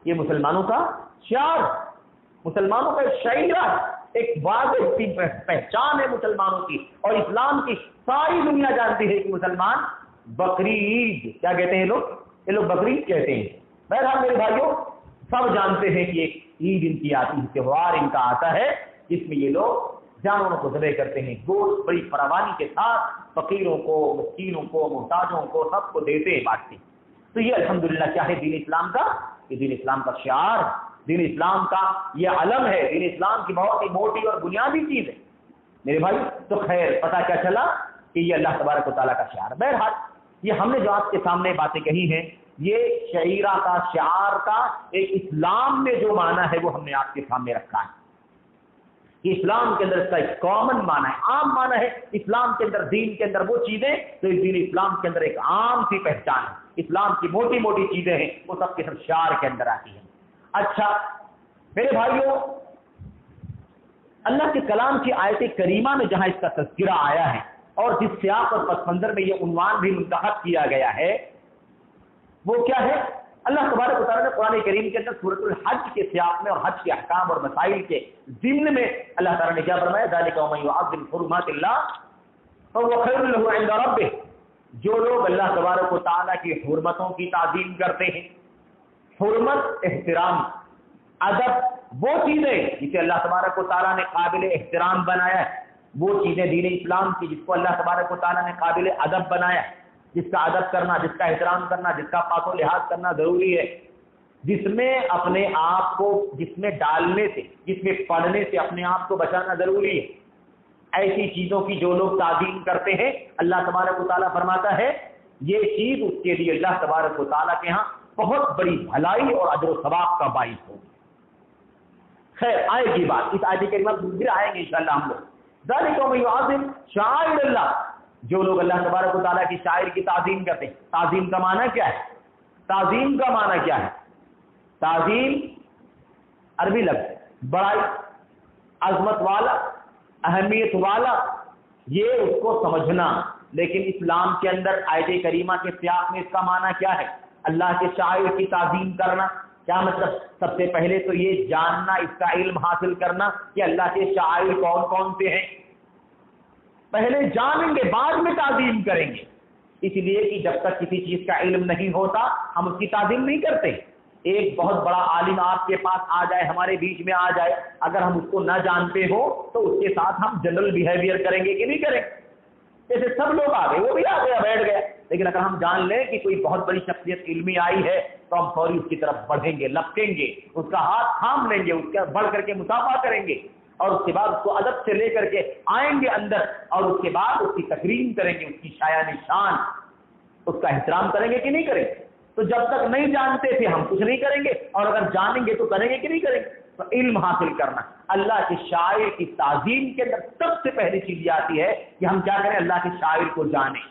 S1: یہ مسلمانوں کا شعار، مسلمانوں کا شعیرہ، ایک واضح پہچان ہے مسلمانوں کی، اور اسلام کی ساری دنیا جانتی ہے کہ مسلمان بقری عید کیا کہتے ہیں؟ یہ لوگ بقری عید کہتے ہیں۔ بہرحال میرے بھائیوں، سب جانتے ہیں کہ ایک عید ان کی آتی ہے، تہوار ان کا آتا ہے جس میں یہ لوگ جانوروں کو ذبح کرتے ہیں، گوشت بڑی فراوانی کے ساتھ فقیروں کو، مسکینوں کو، محتاجوں کو، سب کو دیتے ہیں، بانٹتے ہیں۔ تو یہ الحمدللہ کیا ہے؟ دین اسلام کا، یہ دین اسلام کا شعار، دین اسلام کا یہ علم ہے، دین اسلام کی بہت ہی موٹی اور بنیادی چیز ہے میرے بھائی۔ تو خیر پتہ کیا چلا کہ یہ اللہ تبارک و تعالیٰ کا شعار۔ بہرحال یہ ہم نے جو آپ کے سامنے باتیں کہی ہیں، یہ شعیرہ کا، شعار کا ایک اسلام میں جو معنی ہے وہ ہم نے آپ کے سامنے رکھا ہے کہ اسلام کے اندر اس کا ایک کامن معنی ہے، عام معنی ہے۔ اسلام کے اندر، دین کے اندر وہ چیزیں تو اس دین اسلام کے اندر ایک عام سی پہچان ہے، اسلام کی موٹی موٹی چیزیں ہیں وہ سب کے سب شعار کے اندر آتی ہیں۔ اچھا میرے بھائیوں، اللہ کے کلام کی آیت کریمہ میں جہاں اس کا تذکرہ آیا ہے اور جس سیاق اور پس منظر میں یہ عنوان بھی منتخب کیا گیا ہے وہ کیا ہے؟ اللہ تبارک و تعالیٰ نے قرآن کریم کے اندر سورۃ الحج کے سیاق میں اور حج کے احکام اور مسائل کے ضمن میں اللہ تعالیٰ نے کیا فرمایا؟ ذالک ومن یعظم حرمات اللہ فهو خیر له عند ربه، جو لوگ اللہ تبارک و تعالیٰ کی حرمتوں کی تعظیم کرتے ہیں، حرمت، احترام، ادب، وہ چیزیں جسے اللہ تبارک و تعالیٰ نے قابل احترام بنایا ہے، وہ چیزیں دین اسلام کی جس کو اللہ تبارک و تعالیٰ نے قابل ادب بنایا ہے، جس کا ادب کرنا، جس کا احترام کرنا، جس کا پاک و لحاظ کرنا ضروری ہے، جس میں اپنے آپ کو، جس میں ڈالنے سے، جس میں پڑھنے سے اپنے آپ کو بچانا ضروری ہے، ایسی چیزوں کی جو لوگ تعظیم کرتے ہیں اللہ تبارک و تعالیٰ فرماتا ہے یہ چیز اس کے لیے اللہ تبارک و تعالیٰ کے ہاں بہت بڑی بھلائی اور اجر و ثواب کا باعث ہوگی۔ خیر آئے گی بات، اس آیت کریمہ پھر آئیں گے انشاءاللہ ہم لوگ۔ ذالک ومن یعظم شعائر اللہ، جو لوگ اللہ تبارک و تعالیٰ کی شاعر کی تعظیم کرتے ہیں۔ تعظیم کا معنی کیا ہے؟ تعظیم کا معنی کیا ہے؟ تعظیم عربی لفظ، بڑائی، عظمت والا، اہمیت والا، یہ اس کو سمجھنا، لیکن اسلام کے اندر آیت کریمہ کے سیاق میں اس کا معنی کیا ہے؟ اللہ کے شاعر کی تعظیم کرنا. کیا مطلب؟ سب سے پہلے تو یہ جاننا، اس کا علم حاصل کرنا کہ اللہ کے شاعر کون کون سے ہیں. پہلے جانیں گے، بعد میں تعظیم کریں گے. اس لیے کہ جب تک کسی چیز کا علم نہیں ہوتا ہم اس کی تعظیم نہیں کرتے. ایک بہت بڑا عالم آپ کے پاس آ جائے، ہمارے بیچ میں آ جائے، اگر ہم اس کو نہ جانتے ہو تو اس کے ساتھ ہم جنرل بیہیویئر کریں گے کہ نہیں کریں؟ جیسے سب لوگ آ گئے، وہ بھی آ گیا، بیٹھ گیا. لیکن اگر ہم جان لیں کہ کوئی بہت بڑی شخصیت علمی آئی ہے تو ہم فوری اس کی طرف بڑھیں گے، لپکیں گے، اس کا ہاتھ تھام لیں گے، اس کا بڑھ کر کے مصافحہ کریں گے، اور اس کے بعد اس کو ادب سے لے کر کے آئیں گے اندر، اور اس کے بعد اس کی تکریم کریں گے، اس کی شایان شان، اس کا احترام کریں گے کہ نہیں کریں گے؟ تو جب تک نہیں جانتے تھے ہم کچھ نہیں کریں گے، اور اگر جانیں گے تو کریں گے کہ نہیں کریں گے؟ تو علم حاصل کرنا. اللہ کے شاعر کی تعظیم کے اندر سب سے پہلی چیز یہ آتی ہے کہ ہم کیا کریں؟ اللہ کے شاعر کو جانیں.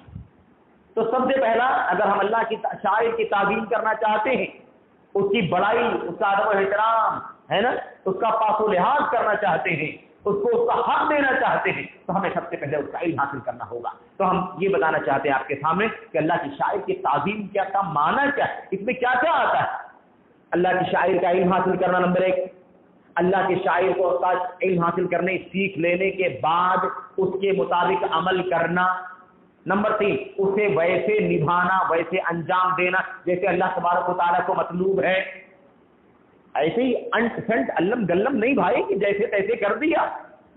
S1: تو سب سے پہلا اگر ہم اللہ کی شاعر کی تعظیم کرنا چاہتے ہیں، اس کی بڑائی، اس کا ادب و احترام ہے نا، اس کا پاس و لحاظ کرنا چاہتے ہیں، اس کو اس کا حق دینا چاہتے ہیں، تو ہمیں سب سے پہلے اس کا علم حاصل کرنا ہوگا. تو ہم یہ بتانا چاہتے ہیں آپ کے سامنے کہ اللہ کی شاعر کی تعظیم کیا کا معنی کیا ہے، اس میں کیا کیا آتا ہے. اللہ کی شاعر کا علم حاصل کرنا نمبر 1. اللہ کے شاعر کو اس کا علم حاصل کرنے، سیکھ لینے کے بعد اس کے مطابق عمل کرنا. نمبر 3، اسے ویسے نبھانا، ویسے انجام دینا جیسے اللہ تبارک و تعالیٰ کو مطلوب ہے. ایسے ہی انٹ سنٹ علم گلم نہیں بھائی کہ جیسے تیسے کر دیا،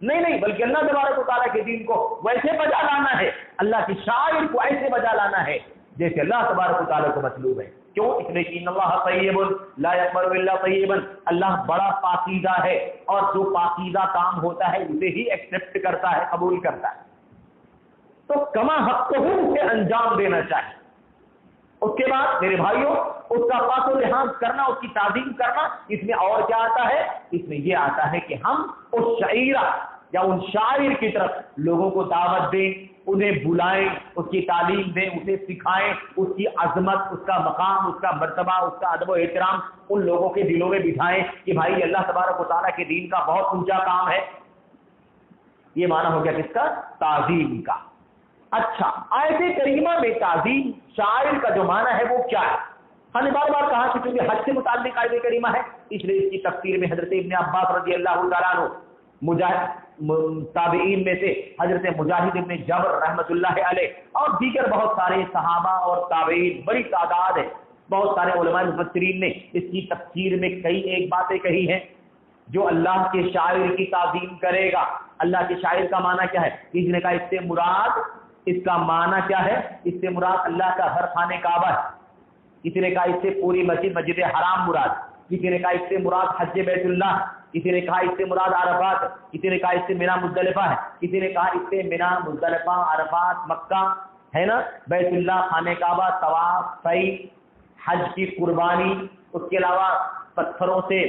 S1: نہیں، بلکہ اللہ تبارک و تعالیٰ کے دین کو ویسے بجا لانا ہے. اللہ کی شاعر کو ایسے بجا لانا ہے جیسے اللہ تبارک و تعالیٰ کو مطلوب ہے. کیوں؟ اس لیے کہ ان اللہ طیب لا یقبل الا طیبا، اللہ بڑا پاکیزہ ہے، اور جو پاکیزہ کام ہوتا ہے اسے ہی ایکسپٹ کرتا ہے، قبول کرتا ہے. تو کما حق سے انجام دینا چاہیے. اس کے بعد میرے بھائیوں اس کا پاس و لحاظ کرنا، اس کی تعظیم کرنا. اس میں اور کیا آتا ہے؟ اس میں یہ آتا ہے کہ ہم اس شاعرہ یا ان شاعر کی طرف لوگوں کو دعوت دیں، انہیں بلائیں، اس کی تعلیم دیں، اسے سکھائیں، اس کی عظمت، اس کا مقام، اس کا مرتبہ، اس کا ادب و احترام ان لوگوں کے دلوں میں بٹھائیں کہ بھائی اللہ تبارک و تعالیٰ کے دین کا بہت اونچا کام ہے. یہ معنی ہو گیا کس کا؟ تعظیم کا. اچھا، آیت کریمہ میں تعظیم شاعر کا جو معنی ہے وہ کیا ہے؟ ہم نے بار بار کہا کہ چونکہ حج سے متعلق آیت کریمہ ہے اس لیے اس کی تفسیر میں حضرت ابن عباس رضی اللہ تعالیٰ عنہ، تابعین میں سے حضرت مجاہد ابن جبر رحمۃ اللہ علیہ، اور دیگر بہت سارے صحابہ اور تابعین، بڑی تعداد ہے، بہت سارے علماء مفسرین نے اس کی تفسیر میں کئی ایک باتیں کہی ہیں. جو اللہ کے شاعر کی تعظیم کرے گا، اللہ کے شاعر کا معنی کیا ہے؟ کسی نے کہا اس سے مراد، اس کا معنی کیا ہے؟ اس سے مراد اللہ کا گھر خانہ کعبہ ہے. کسی نے کہا اس سے پوری مسجد حرام مراد، کسی نے کہا اس سے مراد حج بیت اللہ، کسی نے کہا اس سے مراد عرفات، کسی نے کہا اس سے مینا مزدلفہ ہے، کسی نے کہا اس سے مینا مزدلفہ عرفات مکہ ہے نا، بیت اللہ خانہ کعبہ، طواف، سعی، حج کی قربانی، اس کے علاوہ پتھروں سے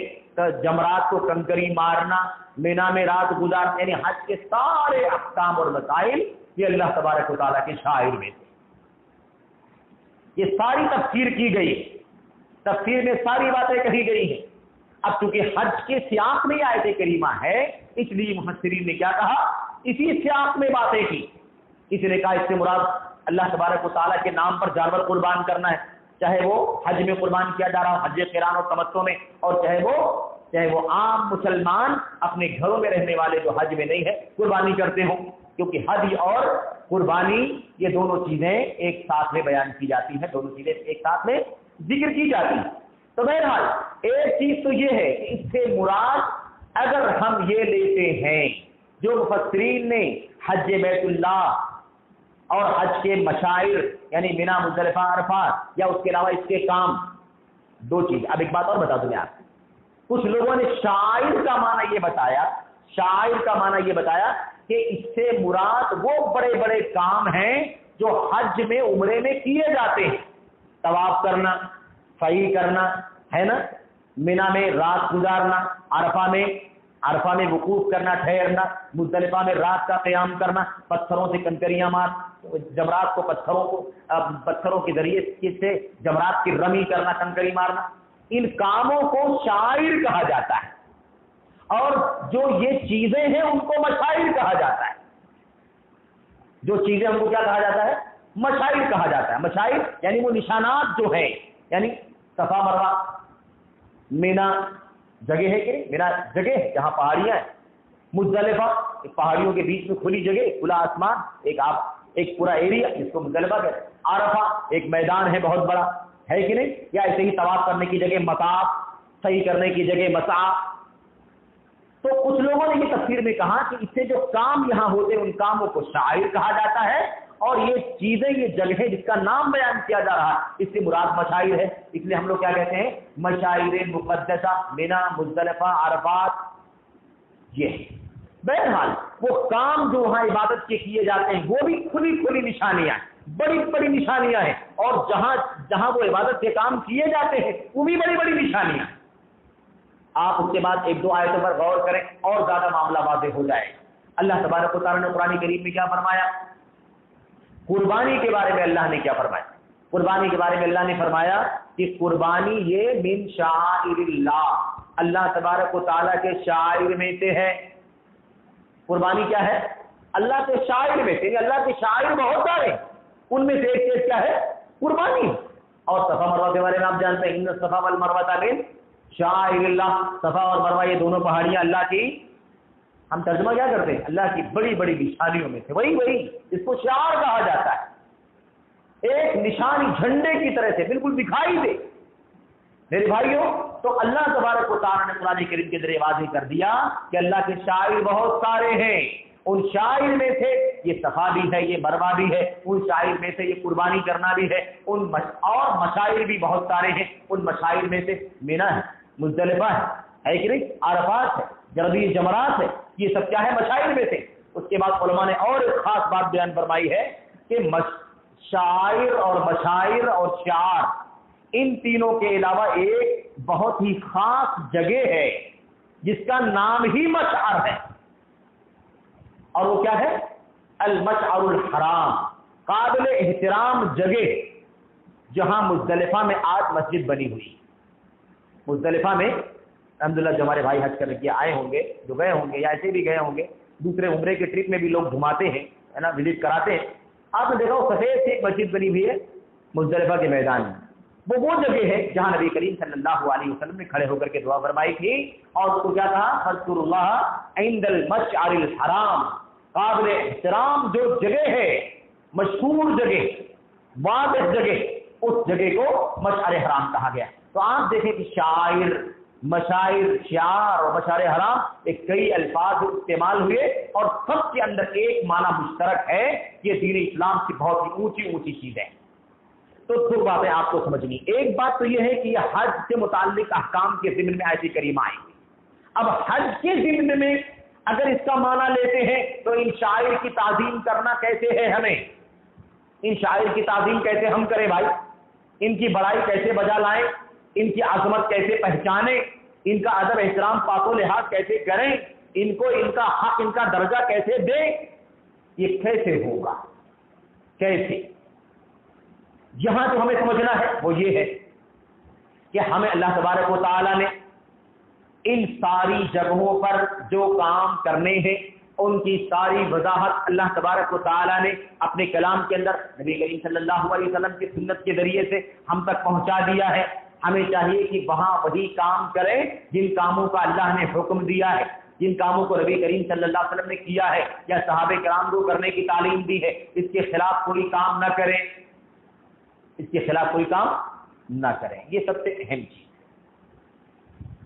S1: جمرات کو کنکری مارنا، مینا میں رات گزار، یعنی حج کے سارے احکام اور مسائل یہ اللہ تبارک و تعالیٰ کے شاعر میں سے یہ ساری تفسیر کی گئی، تفسیر میں ساری باتیں کہی گئی ہیں. اب چونکہ حج کے سیاق میں آیت کریمہ ہے اس لیے مفسرین نے کیا کہا؟ اسی سیاق میں باتیں کی. کسی نے کہا اس سے مراد اللہ تبارک و تعالیٰ کے نام پر جانور قربان کرنا ہے، چاہے وہ حج میں قربان کیا جا رہا ہو، حج قران اور تمتع میں، اور چاہے وہ عام مسلمان اپنے گھروں میں رہنے والے جو حج میں نہیں ہے قربانی کرتے ہوں، کیونکہ حج اور قربانی یہ دونوں چیزیں ایک ساتھ میں بیان کی جاتی ہیں، دونوں چیزیں ایک ساتھ میں ذکر کی جاتی ہیں. تو بہرحال ایک چیز تو یہ ہے کہ اس سے مراد اگر ہم یہ لیتے ہیں جو مفسرین نے حج بیت اللہ اور حج کے مشاعر یعنی مینا مزدلفہ عرفات یا اس کے علاوہ اس کے کام، دو چیز. اب ایک بات اور بتا دوں میں آپ کو، کچھ لوگوں نے شاعر کا معنی یہ بتایا کہ اس سے مراد وہ بڑے بڑے کام ہیں جو حج میں عمرے میں کیے جاتے ہیں، طواف کرنا، سعی کرنا ہے نا، مینا میں رات گزارنا، عرفہ میں وقوف کرنا، ٹھہرنا، مزدلفہ میں رات کا قیام کرنا، پتھروں سے کنکریاں مار، جمرات کو پتھروں کے ذریعے سے جمرات کی رمی کرنا، کنکری مارنا، ان کاموں کو شاعر کہا جاتا ہے، اور جو یہ چیزیں ہیں ان کو مشاعر کہا جاتا ہے. جو چیزیں ہم کو کیا کہا جاتا ہے؟ مشاعر کہا جاتا ہے. مشاعر یعنی وہ نشانات جو ہیں، یعنی صفا مروہ، مینا جگہ ہے کہ مینا جگہ ہے جہاں پہاڑیاں ہیں، مزدلفہ پہاڑیوں کے بیچ میں کھلی جگہ، کھلا آسمان، ایک پورا ایریا جس کو مزدلفہ کہتے ہیں. عرفہ ایک میدان ہے بہت بڑا، ہے کہ نہیں؟ یا ایسے ہی طواف کرنے کی جگہ مطاف، صحیح کرنے کی جگہ مسعی. تو کچھ لوگوں نے یہ تفسیر میں کہا کہ اس سے جو کام یہاں ہوتے ہیں ان کاموں کو شعائر کہا جاتا ہے، اور یہ چیزیں، یہ جگہ جس کا نام بیان کیا جا رہا ہے اس سے مراد مشاعر ہے. اس لیے ہم لوگ کیا کہتے ہیں؟ مشاعر مقدسہ، مینا، مزدلفہ، عرفات. یہ بہرحال وہ کام جو وہاں عبادت کے کیے جاتے ہیں وہ بھی کھلی کھلی نشانیاں ہیں، بڑی بڑی نشانیاں ہیں، اور جہاں وہ عبادت کے کام کیے جاتے ہیں وہ بھی بڑی بڑی نشانیاں ہیں. آپ اس کے بعد ایک دو آیتوں پر غور کریں اور زیادہ معاملہ واضح ہو جائے. اللہ تبارک و تعالیٰ نے قرآن کریم میں کیا فرمایا؟ قربانی کے بارے میں اللہ نے کیا فرمایا؟ قربانی کے بارے میں اللہ نے فرمایا کہ قربانی یہ من شعائر اللہ، اللہ تبارک و تعالیٰ کے شعائر میں سے ہے. قربانی کیا ہے؟ اللہ کے شعائر میں سے، اللہ کے شعائر بہت سارے، ان میں سے ایک چیز کیا ہے؟ قربانی. اور صفا مروہ کے بارے میں آپ جانتے ہیں، ان الصفا والمروہ من شعائر اللہ. صفا اور مروہ یہ دونوں پہاڑیاں اللہ کی، ہم ترجمہ کیا کرتے ہیں؟ اللہ کی بڑی بڑی نشانیوں میں سے. وہی اس کو شعار کہا جاتا ہے، ایک نشانی جھنڈے کی طرح سے بالکل دکھائی دے. میرے بھائیوں، تو اللہ تبارک و تعالیٰ نے قرآن کریم کے ذریعے واضح کر دیا کہ اللہ کے شاعر بہت سارے ہیں. ان شاعر میں سے یہ صفا بھی ہے، یہ مروہ بھی ہے. ان شاعر میں سے یہ قربانی کرنا بھی ہے. اور مشاعر بھی بہت سارے ہیں. ان مشاعر میں سے مینا ہے، مزدلفہ ہے کہ نہیں، عرفات ہے، جربی جمرات ہے. یہ سب کیا ہے؟ مشاعر میں سے. اس کے بعد علماء نے اور ایک خاص بات بیان فرمائی ہے کہ شاعر اور مشاعر اور شعار، ان تینوں کے علاوہ ایک بہت ہی خاص جگہ ہے جس کا نام ہی مشعر ہے، اور وہ کیا ہے؟ المشعر الحرام، قابل احترام جگہ جہاں مزدلفہ میں آج مسجد بنی ہوئی. مزدلفہ میں الحمدللہ جو ہمارے بھائی حج کر کے آئے ہوں گے، جو گئے ہوں گے یا ایسے بھی گئے ہوں گے، دوسرے عمرے کے ٹرپ میں بھی لوگ گھماتے ہیں، ہے نا، وزٹ کراتے ہیں. آپ نے دیکھا وہ سفید سی ایک مسجد بنی ہوئی ہے مزدلفہ کے میدان میں. وہ جگہ ہے جہاں نبی کریم صلی اللہ علیہ وسلم نے کھڑے ہو کر کے دعا فرمائی تھی، اور اس کو کیا کہا؟ فاذکروا اللہ عند المشعر الحرام، قابل احترام جو جگہ ہے، مشہور جگہ، واضح جگہ، اس جگہ کو مشعر حرام کہا گیا. تو آپ دیکھیں کہ شاعر، مشاعر، شعار اور مشعر حرام ایک کئی الفاظ استعمال ہوئے، اور سب کے اندر ایک معنی مشترک ہے، یہ دین اسلام کی بہت ہی اونچی اونچی چیز ہے. تو دو باتیں آپ کو سمجھنی. ایک بات تو یہ ہے کہ یہ حج سے متعلق احکام کے ضمن میں آیت کریمہ آئیں گی. اب حج کے ضمن میں اگر اس کا معنی لیتے ہیں تو ان شاعر کی تعظیم کرنا کیسے ہے؟ ہمیں ان شاعر کی تعظیم کیسے ہم کریں بھائی؟ ان کی بڑائی کیسے بجا لائیں؟ ان کی عظمت کیسے پہچانیں؟ ان کا ادب احترام پاک و لحاظ کیسے کریں؟ ان کو ان کا حق، ان کا درجہ کیسے دیں؟ یہ کیسے ہوگا؟ کیسے؟ یہاں جو ہمیں سمجھنا ہے وہ یہ ہے کہ ہمیں اللہ تبارک و تعالیٰ نے ان ساری جگہوں پر جو کام کرنے ہیں ان کی ساری وضاحت اللہ تبارک و تعالیٰ نے اپنے کلام کے اندر نبی کریم صلی اللہ علیہ وسلم کی سنت کے ذریعے سے ہم تک پہنچا دیا ہے. ہمیں چاہیے کہ وہاں وہی کام کریں جن کاموں کا اللہ نے حکم دیا ہے، جن کاموں کو نبی کریم صلی اللہ علیہ وسلم نے کیا ہے یا صحابہ کرام کو کرنے کی تعلیم دی ہے. اس کے خلاف کوئی کام نہ کریں، اس کے خلاف کوئی کام نہ کریں. یہ سب سے اہم چیز.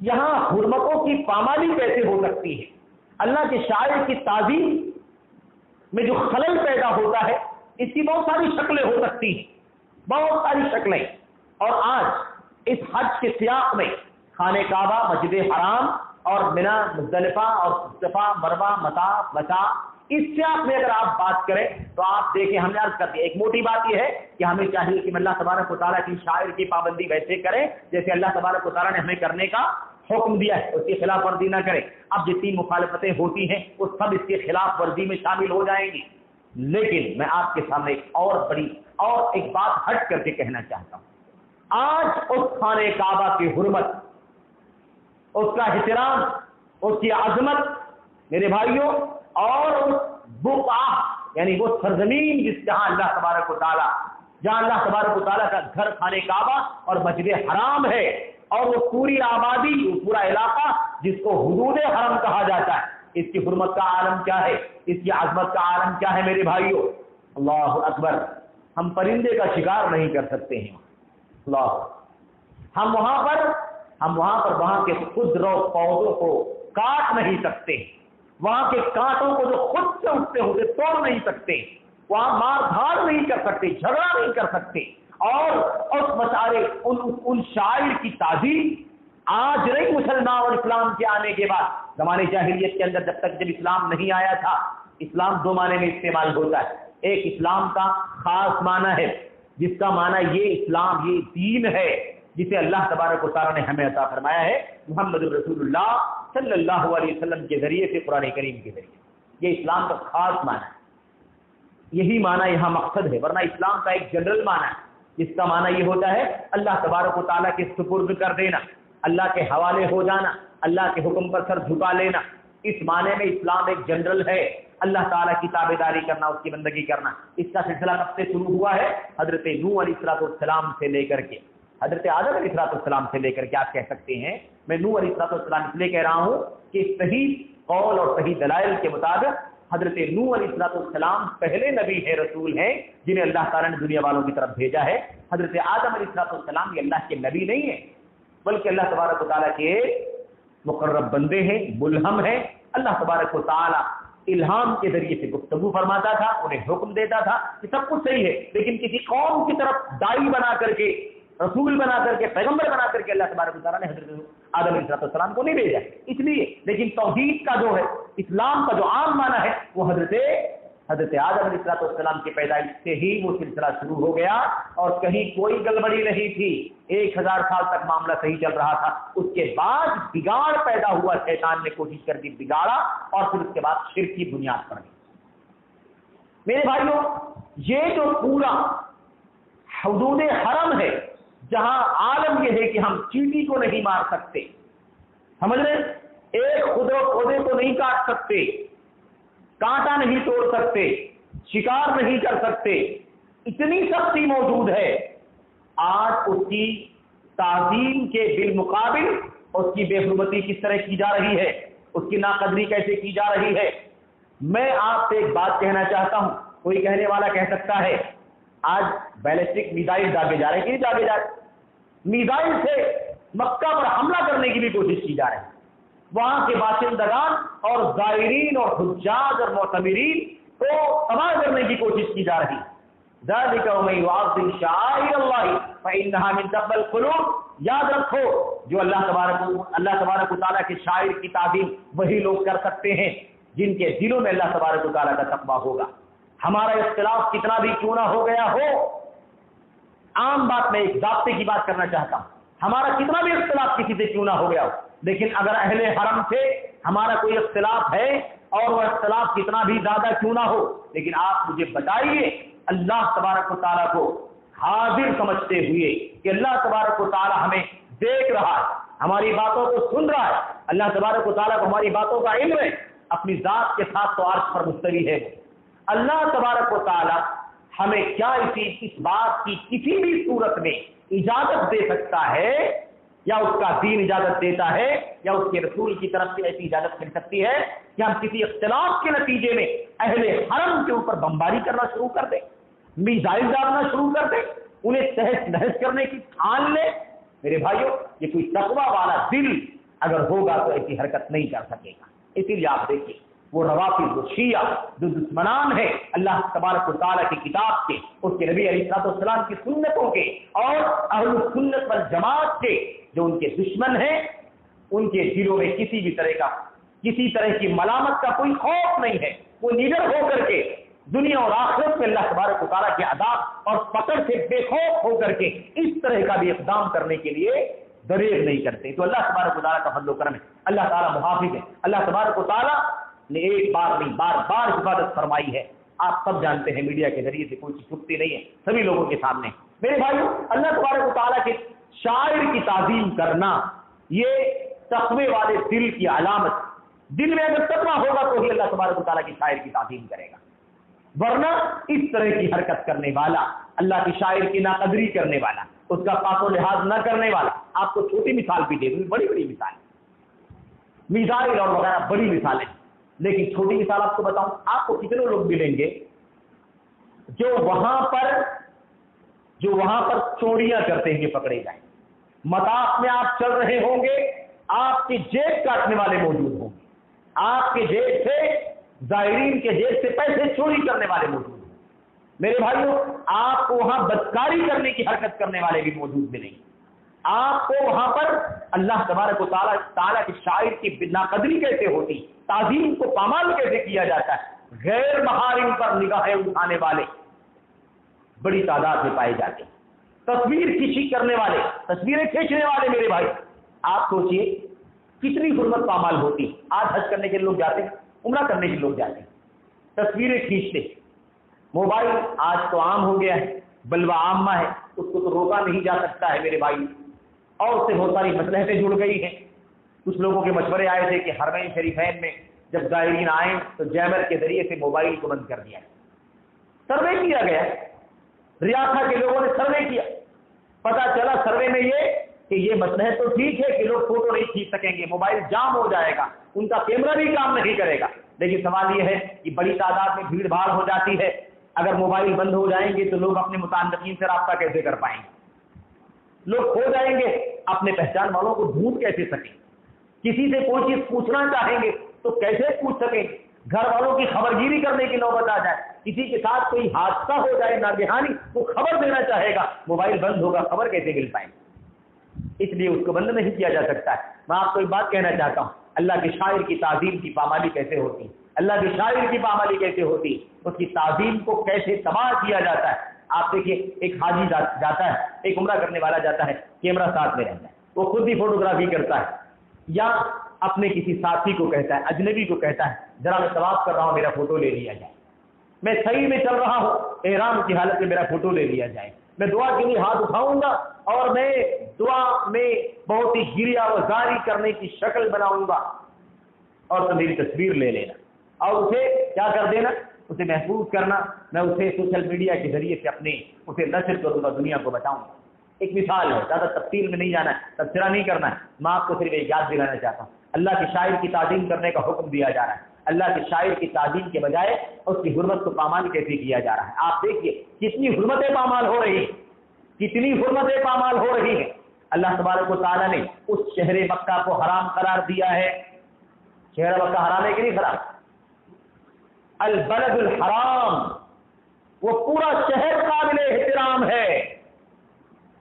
S1: یہاں حرمتوں کی پامالی کیسے ہو سکتی ہے؟ اللہ کے شاعر کی تعظیم میں جو خلل پیدا ہوتا ہے اس کی بہت ساری شکلیں ہو سکتی ہیں، بہت ساری شکلیں. اور آج اس حج کے سیاق میں خانہ کعبہ، مسجد حرام اور مینا، مزدلفہ اور صفا، مروہ، مطاف، وسعی، اس سیاق میں اگر آپ بات کریں تو آپ دیکھیں، ہم نے عرض کر دیا ایک موٹی بات یہ ہے کہ ہمیں چاہیے کہ اللہ تبارک و تعالیٰ کی شاعر کی پابندی ویسے کریں جیسے اللہ تبارک و تعالیٰ نے ہمیں کرنے کا حکم دیا ہے، اس کی خلاف ورزی نہ کریں. اب جتنی مخالفتیں ہوتی ہیں وہ سب اس کی خلاف ورزی میں شامل ہو جائیں گی. لیکن میں آپ کے سامنے ایک بات ہٹ کر کے کہنا چاہتا ہوں. آج اس خانہ کعبہ کی حرمت، اس کا احترام، اس کی عظمت میرے بھائیوں، اور اس یعنی وہ سرزمین جہاں اللہ تبارک و تعالیٰ کا گھر خانے کعبہ اور مسجد حرام ہے، اور وہ پوری آبادی، وہ پورا علاقہ جس کو حدود حرم کہا جاتا ہے، اس کی حرمت کا عالم کیا ہے، اس کی عظمت کا عالم کیا ہے میرے بھائیوں. اللہ اکبر. ہم پرندے کا شکار نہیں کر سکتے ہیں. اللہ، ہم وہاں پر وہاں کے خود رو پودوں کو کاٹ نہیں سکتے، وہاں کے کانٹوں کو جو خود سے اٹھتے ہوتے توڑ نہیں سکتے، وہاں مار دھاڑ نہیں کر سکتے، جھگڑا نہیں کر سکتے. اور اس مسارے ان شاعر کی تعظیم آج نہیں، مسلمان اور اسلام کے آنے کے بعد، زمانے جاہلیت کے اندر جب اسلام نہیں آیا تھا، اسلام دو معنی میں استعمال ہوتا ہے. ایک اسلام کا خاص معنی ہے جس کا معنی یہ اسلام، یہ دین ہے جسے اللہ تبارک و تعالیٰ نے ہمیں عطا فرمایا ہے محمد رسول اللہ صلی اللہ علیہ وسلم کے ذریعے سے، قرآن کریم کے ذریعے. یہ اسلام کا خاص معنی ہے، یہی معنی یہاں مقصد ہے. ورنہ اسلام کا ایک جنرل معنی ہے جس کا معنی یہ ہوتا ہے اللہ تبارک و تعالیٰ کے سپرد کر دینا، اللہ کے حوالے ہو جانا، اللہ کے حکم پر سر جھکا لینا. اس معنی میں اسلام ایک جنرل ہے، اللہ تعالیٰ کی تابعداری کرنا، اس کی بندگی کرنا. اس کا سلسلہ کب سے شروع ہوا ہے؟ حضرت نوح علیہ السلام سے لے کر کے حضرت آدم علیہ السلام سے لے کر کے آپ کہہ سکتے ہیں. میں نوح علیہ السلام اس لیے کہہ رہا ہوں کہ صحیح قول اور صحیح دلائل کے مطابق حضرت نوح علیہ السلام پہلے نبی ہے، رسول ہیں جنہیں اللہ تعالیٰ نے دنیا والوں کی طرف بھیجا ہے. حضرت آدم علیہ السلام یہ اللہ کے نبی نہیں ہیں، بلکہ اللہ تبارک و تعالیٰ کے مقرب بندے ہیں، ملہم ہیں. اللہ تبارک و تعالیٰ الہام کے ذریعے سے گفتگو فرماتا تھا، انہیں حکم دیتا تھا کہ سب کچھ صحیح ہے، لیکن کسی قوم کی طرف داعی بنا کر کے، رسول بنا کر کے، پیغمبر بنا کر کے اللہ تبارک و تعالیٰ نے حضرت آدم علیہ السلام کو نہیں بھیجا اس لیے. لیکن توحید کا جو ہے، اسلام کا جو عام معنی ہے، وہ حضرت آدم علیہ السلام کی پیدائش سے ہی وہ سلسلہ شروع ہو گیا، اور کہیں کوئی گڑبڑی نہیں تھی. 1000 سال تک معاملہ صحیح چل رہا تھا. اس کے بعد بگاڑ پیدا ہوا، شیطان نے کوشش کر دی بگاڑا، اور پھر اس کے بعد شرک کی بنیاد پڑ گئی. میرے بھائیوں، یہ جو پورا حدود حرم ہے، جہاں عالم یہ ہے کہ ہم چیٹی کو نہیں مار سکتے، سمجھ رہے، ایک خود و پودے کو نہیں کاٹ سکتے، کانٹا نہیں توڑ سکتے، شکار نہیں کر سکتے، اتنی سختی موجود ہے. آج اس کی تعظیم کے بالمقابل اس کی بے حرمتی کس طرح کی جا رہی ہے، اس کی ناقدری کیسے کی جا رہی ہے. میں آپ سے ایک بات کہنا چاہتا ہوں. کوئی کہنے والا کہہ سکتا ہے آج بیلسٹک میزائل داغے جا رہے ہیں، داغے جا رہے، میزائل سے مکہ پر حملہ کرنے کی بھی کوشش کی جا رہی ہے. وہاں کے باشندگان اور زائرین اور حجاج اور معتمرین کو تباہ کرنے کی کوشش کی جا رہی. ذالک ومن یعظم شعائر اللہ فانھا من تقوی القلوب. یاد رکھو، جو اللہ تبارک و تعالیٰ کے شاعر کی تعظیم وہی لوگ کر سکتے ہیں جن کے دلوں میں اللہ تبارک و تعالیٰ کا تقویٰ ہوگا. ہمارا اختلاف کتنا بھی کیوں نہ ہو گیا ہو، عام بات میں ایک ضابطے کی بات کرنا چاہتا ہوں، ہمارا کتنا بھی اختلاف کسی سے کیوں نہ ہو گیا ہو، لیکن اگر اہل حرم سے ہمارا کوئی اختلاف ہے، اور وہ اختلاف کتنا بھی زیادہ کیوں نہ ہو، لیکن آپ مجھے بتائیے اللہ تبارک و تعالیٰ کو حاضر سمجھتے ہوئے کہ اللہ تبارک و تعالیٰ ہمیں دیکھ رہا ہے، ہماری باتوں کو سن رہا ہے، اللہ تبارک و تعالیٰ کو ہماری باتوں کا علم ہے، اپنی ذات کے ساتھ تو عرش پر مستوی ہے. اللہ تبارک و تعالیٰ ہمیں کیا اس بات کی کسی بھی صورت میں اجازت دے سکتا ہے، یا اس کا دین اجازت دیتا ہے، یا اس کے رسول کی طرف سے ایسی اجازت مل سکتی ہے کہ ہم کسی اختلاف کے نتیجے میں اہل حرم کے اوپر بمباری کرنا شروع کر دیں، میزائل ڈالنا شروع کر دیں، انہیں تہس نہس کرنے کی ٹھان لیں؟ میرے بھائیوں، یہ کوئی تقویٰ والا دل اگر ہوگا تو ایسی حرکت نہیں کر سکے گا. اسی لیے آپ دیکھیے وہ روافض، وہ شیعہ جو دشمنان ہیں اللہ تبارک و تعالیٰ کی کتاب کے، اس کے نبی علیہ السلام کی سنتوں کے، اور اہل السنت والجماعت کے جو ان کے دشمن ہیں، ان کے دلوں میں کسی طرح کی ملامت کا کوئی خوف نہیں ہے. وہ نڈر ہو کر کے دنیا اور آخرت میں اللہ تبارک و تعالیٰ کے عذاب اور پکڑ سے بے خوف ہو کر کے اس طرح کا بھی اقدام کرنے کے لیے دریغ نہیں کرتے. تو اللہ تبارک و تعالیٰ کا فضل و کرم ہے، اللہ تعالیٰ محافظ ہے. اللہ تبارک و تعالیٰ نے ایک بار نہیں بار بار حفاظت فرمائی ہے. آپ سب جانتے ہیں، میڈیا کے ذریعے سے کوئی چیز چھپتی نہیں ہے، سبھی لوگوں کے سامنے. میرے بھائیوں، اللہ تبارک و تعالیٰ کے شاعر کی تعظیم کرنا یہ تقوی والے دل کی علامت. دل میں اگر تقویٰ ہوگا تو ہی اللہ تبارک و تعالیٰ کی شاعر کی تعظیم کرے گا. ورنہ اس طرح کی حرکت کرنے والا، اللہ کی شاعر کی ناقدری کرنے والا، اس کا پاک و لحاظ نہ کرنے والا، آپ کو چھوٹی مثال بھی دے دوں، بڑی بڑی مثال، میزائل اور وغیرہ بڑی مثالیں، لیکن چھوٹی مثال آپ کو بتاؤں، آپ کو کتنے لوگ ملیں گے جو وہاں پر چوریاں کرتے ہوئے پکڑے جائیں، مطاف میں آپ چل رہے ہوں گے، آپ کی جیب کاٹنے والے موجود ہوں گے، آپ کے جیب سے، زائرین کے جیب سے پیسے چوری کرنے والے موجود ہوں گے۔ میرے بھائیوں، آپ کو وہاں بدکاری کرنے کی حرکت کرنے والے بھی موجود ملیں گے، آپ کو وہاں پر اللہ تبارک و تعالیٰ کی شاعر کی ناقدری کیسے ہوتی، تعظیم کو پامال کیسے کیا جاتا ہے، غیر محارم پر نگاہیں اٹھانے والے بڑی تعداد میں پائے جاتے ہیں، تصویر کھینچی کرنے والے، تصویریں کھینچنے والے، میرے بھائی آپ سوچئے کتنی حرمت پامال ہوتی۔ آج حج کرنے کے لوگ جاتے ہیں، عمرہ کرنے کے لوگ جاتے ہیں، تصویریں کھینچتے، موبائل آج تو عام ہو گیا ہے، بلوہ عامہ ہے، اس کو تو روکا نہیں جا سکتا ہے میرے بھائی، اور اس سے بہت ساری مصلحتیں جڑ گئی ہیں۔ کچھ لوگوں کے مشورے آئے تھے کہ حرمین شریفین میں جب زائرین آئیں تو جیمر کے ذریعے سے موبائل کو بند کر دیا، سروے کیا گیا، ریاستہ کے لوگوں نے سروے کیا، پتا چلا سروے میں یہ مصلحت تو ٹھیک ہے کہ لوگ فوٹو نہیں کھینچ سکیں گے، موبائل جام ہو جائے گا، ان کا کیمرہ بھی کام نہیں کرے گا، لیکن سوال یہ ہے کہ بڑی تعداد میں بھیڑ بھاڑ ہو جاتی ہے، اگر موبائل بند ہو جائیں گے تو لوگ اپنے متعلقین سے رابطہ کیسے کر پائیں گے، لوگ کھو جائیں گے، اپنے پہچان والوں کو ڈھونڈ کیسے سکیں، کسی سے کوئی چیز پوچھنا چاہیں گے تو کیسے پوچھ سکیں، گھر والوں کی خبر گیری کرنے کی نوبت آ جائے، کسی کے ساتھ کوئی حادثہ ہو جائے ناگہانی، وہ خبر دینا چاہے گا، موبائل بند ہوگا، خبر کیسے مل پائے گی، اس لیے اس کو بند نہیں کیا جا سکتا ہے۔ میں آپ کو ایک بات کہنا چاہتا ہوں، اللہ کے شاعر کی تعظیم کی پامالی کیسے ہوتی، اللہ کے شاعر کی پامالی کیسے ہوتی، اس کی تعظیم کو کیسے تباہ کیا جاتا ہے۔ آپ دیکھیے، ایک حاجی جاتا ہے، ایک عمرہ کرنے والا جاتا ہے، کیمرہ ساتھ میں رہتا ہے، وہ خود بھی فوٹوگرافی کرتا ہے، یا اپنے کسی ساتھی کو کہتا ہے، اجنبی کو کہتا ہے ذرا میں طواف کر رہا ہوں، میرا فوٹو لے لیا جائے، میں صحیح میں چل رہا ہوں، احرام کی حالت میں میرا فوٹو لے لیا جائے، میں دعا کے لیے ہاتھ اٹھاؤں گا اور میں دعا میں بہت ہی گریا وزاری کرنے کی شکل بناؤں گا، اور تو میری تصویر لے لینا اور اسے کیا کر دینا، اسے محفوظ کرنا، میں اسے سوشل میڈیا کے ذریعے سے اسے نشر کروں گا، دنیا کو بتاؤں گا۔ ایک مثال ہے، زیادہ تفصیل میں نہیں جانا ہے، تبصرہ نہیں کرنا ہے، میں آپ کو صرف ایک یاد دلانا چاہتا ہوں، اللہ کے شاعر کی تعظیم کرنے کا حکم دیا جا رہا ہے، اللہ کے شاعر کی تعظیم کے بجائے اس کی حرمت کو پامال کیسے کیا جا رہا ہے۔ آپ دیکھیے کتنی حرمتیں پامال ہو رہی ہیں، کتنی حرمتیں پامال ہو رہی ہیں۔ اللہ تبارک و تعالیٰ نے اس شہر مکہ کو حرام قرار دیا ہے، شہر مکہ حرام ہے کہ نہیں حرام؟ البلد الحرام، وہ پورا شہر قابل احترام ہے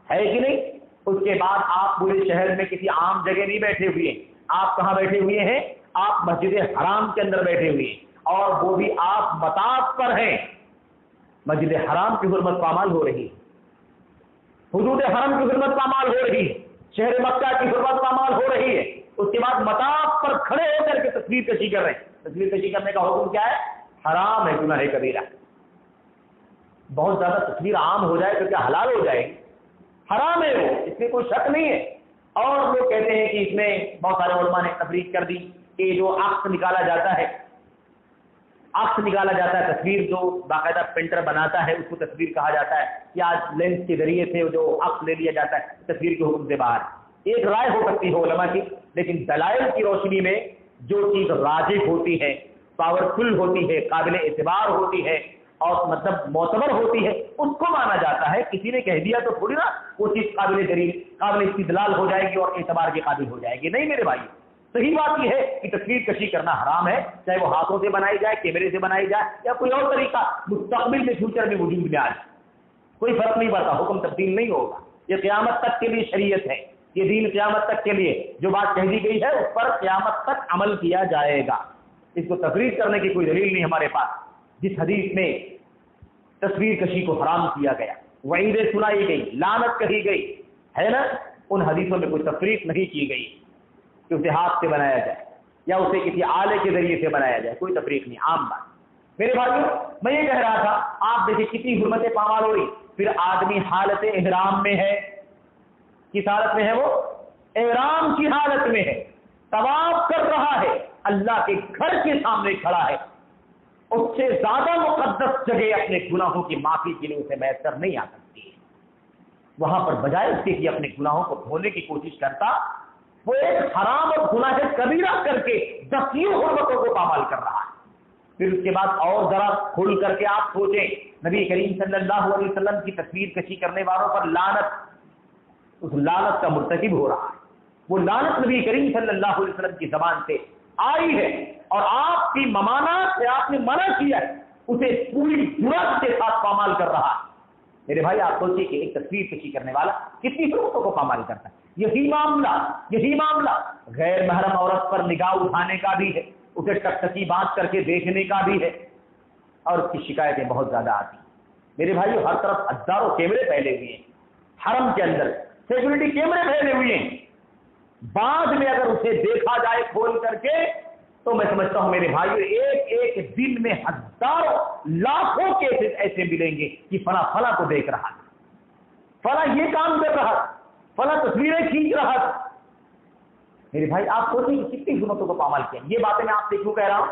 S1: کہ نہیں؟ اس کے بعد آپ پورے شہر میں کسی عام جگہ نہیں بیٹھے ہوئے ہیں، آپ کہاں بیٹھے ہوئے ہیں؟ آپ مسجد حرام کے اندر بیٹھے ہوئے ہیں، اور وہ بھی آپ مطاف پر ہیں۔ مسجد حرام کی حرمت پامال ہو رہی ہے، حدود حرم کی حرمت پامال ہو رہی ہے، شہر مکہ کی حرمت پامال ہو رہی ہے، اس کے بعد مطاف پر کھڑے ہو کر کے تصویر کشی کر رہے ہیں۔ تصویر کشی کرنے کا حکم کیا ہے؟ حرام ہے، گناہ کبیرہ۔ بہت زیادہ تصویر عام ہو جائے تو کیا حلال ہو جائے گی؟ حرام ہے وہ، اس میں کوئی شک نہیں ہے۔ اور لوگ کہتے ہیں کہ اس میں بہت سارے علماء نے تفریق کر دی کہ جو عکس نکالا جاتا ہے، تصویر جو باقاعدہ پرنٹر بناتا ہے اس کو تصویر کہا جاتا ہے، یا لینس کے ذریعے سے جو عکس لے لیا جاتا ہے تصویر کے حکم سے باہر۔ ایک رائے ہو سکتی ہے علماء کی، لیکن دلائل کی روشنی میں جو چیز راجح ہوتی ہے، پاورفل ہوتی ہے، قابل اعتبار ہوتی ہے، اور مطلب معتبر ہوتی ہے، اس کو مانا جاتا ہے۔ کسی نے کہہ دیا تو تھوڑی نا وہ چیز قابل دلیل، قابل استدلال ہو جائے گی اور اعتبار کے قابل ہو جائے گی، نہیں میرے بھائی۔ صحیح بات یہ ہے کہ تصویر کشی کرنا حرام ہے، چاہے وہ ہاتھوں سے بنائی جائے، کیمرے سے بنائی جائے، یا کوئی اور طریقہ مستقبل میں فیوچر میں وجود میں آ جائے، کوئی فرق نہیں پڑتا، حکم تبدیل نہیں ہوگا۔ یہ قیامت تک کے لیے شریعت ہے، یہ دین قیامت تک کے لیے، جو بات کہہ دی گئی ہے اس پر قیامت تک عمل کیا جائے گا، اس کو تفریق کرنے کی کوئی دلیل نہیں ہمارے پاس۔ جس حدیث میں تصویر کشی کو حرام کیا گیا، وعیدیں سنائی گئی، لعنت کہی گئی ہے نا، ان حدیثوں میں کوئی تفریق نہیں کی گئی کہ اسے ہاتھ سے بنایا جائے یا اسے کسی آلے کے ذریعے سے بنایا جائے، کوئی تفریق نہیں، عام بات۔ میرے بھائیوں، میں یہ کہہ رہا تھا، آپ دیکھیں کتنی حرمتیں پامال ہو رہی۔ پھر آدمی حالت احرام میں ہے، کس حالت میں ہے؟ وہ احرام کی حالت میں ہے، طواف کر رہا ہے، اللہ کے گھر کے سامنے کھڑا ہے، اس سے زیادہ مقدس جگہ اپنے گناہوں کی معافی کے لیے اسے میسر نہیں آ سکتی ہے۔ وہاں پر بجائے اس کے کہ اپنے گناہوں کو دھونے کی کوشش کرتا، وہ ایک حرام اور گناہ کبیرہ کر کے 10 حرمتوں کو پامال کر رہا ہے۔ پھر اس کے بعد اور ذرا کھل کر کے آپ سوچیں، نبی کریم صلی اللہ علیہ وسلم کی تصویر کشی کرنے والوں پر لعنت، اس لعنت کا مرتکب ہو رہا ہے۔ وہ لعنت نبی کریم صلی اللہ علیہ وسلم کی زبان سے آئی ہے اور آپ کی ممانعت سے آپ نے منع کیا ہے، اسے پوری جرأت کے ساتھ پامال کر رہا ہے۔ میرے بھائی آپ سوچیے کہ ایک تصویر کشی کرنے والا کتنی حرمتوں کو پامال کرتا ہے۔ یہی معاملہ غیر محرم عورت پر نگاہ اٹھانے کا بھی ہے، اسے ٹکٹکی بات کر کے دیکھنے کا بھی ہے، اور اس کی شکایتیں بہت زیادہ آتی ہیں۔ میرے بھائیو ہر طرف ہزاروں کیمرے پھیلے ہوئے ہیں، حرم کے اندر سیکورٹی کیمرے پھیلے ہوئے ہیں، بعد میں اگر اسے دیکھا جائے کھول کر کے تو میں سمجھتا ہوں میرے بھائیو ایک ایک دن میں ہزاروں لاکھوں کیسز ایسے ملیں گے کہ فلاں کو دیکھ رہا تھا، فلاں یہ کام کر رہا تھا، فلاں تصویریں کھینچ رہا تھا۔ میرے بھائی آپ سوچیں کہ کتنی حرمتوں کو پامال کیا۔ یہ باتیں میں آپ سے کیوں کہہ رہا ہوں؟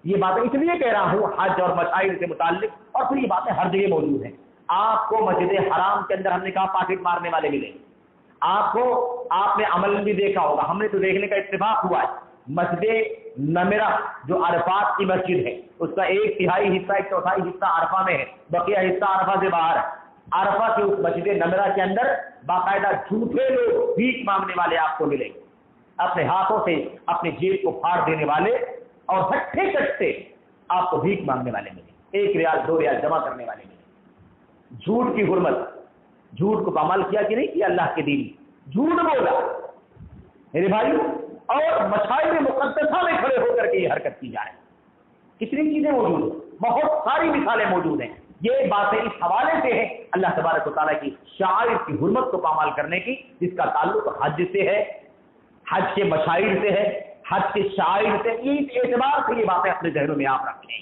S1: یہ باتیں اس لیے کہہ رہا ہوں حج اور مشاعر سے متعلق، اور پھر یہ باتیں ہر جگہ موجود ہیں۔ آپ کو مسجد حرام کے اندر ہم نے کہا پاکٹ مارنے والے ملے، آپ نے عمل بھی دیکھا ہوگا، ہم نے تو دیکھنے کا اتفاق ہوا ہے، مسجد نمرہ جو عرفات کی مسجد ہے، اس کا 1/3 حصہ 1/4 حصہ عرفہ میں ہے، بقیہ حصہ عرفہ سے باہر ہے۔ عرفہ کی اس مسجد نمرہ کے اندر باقاعدہ جھوٹے لوگ بھیک مانگنے والے آپ کو ملے، اپنے ہاتھوں سے اپنے جیب کو پھاڑ دینے والے اور ہٹھے کٹتے آپ کو بھیک مانگنے والے ملے، 1 ریال 2 ریال جمع کرنے والے ملے۔ جھوٹ کی حرمت، جھوٹ کو پامال کیا کہ نہیں کیا اللہ کے دین؟ جھوٹ بولا میرے بھائی، اور مشاعر مقدسہ میں کھڑے ہو کر کے یہ حرکت کی جائے۔ کتنی چیزیں موجود ہیں، بہت ساری مثالیں موجود ہیں۔ یہ باتیں اس حوالے سے ہیں اللہ تبارک و تعالیٰ کی شعائر کی حرمت کو پامال کرنے کی، جس کا تعلق حج سے ہے، حج کے مشاعر سے ہے، حج کے شعائر سے۔ اس اعتبار سے یہ باتیں اپنے ذہنوں میں آپ رکھیں۔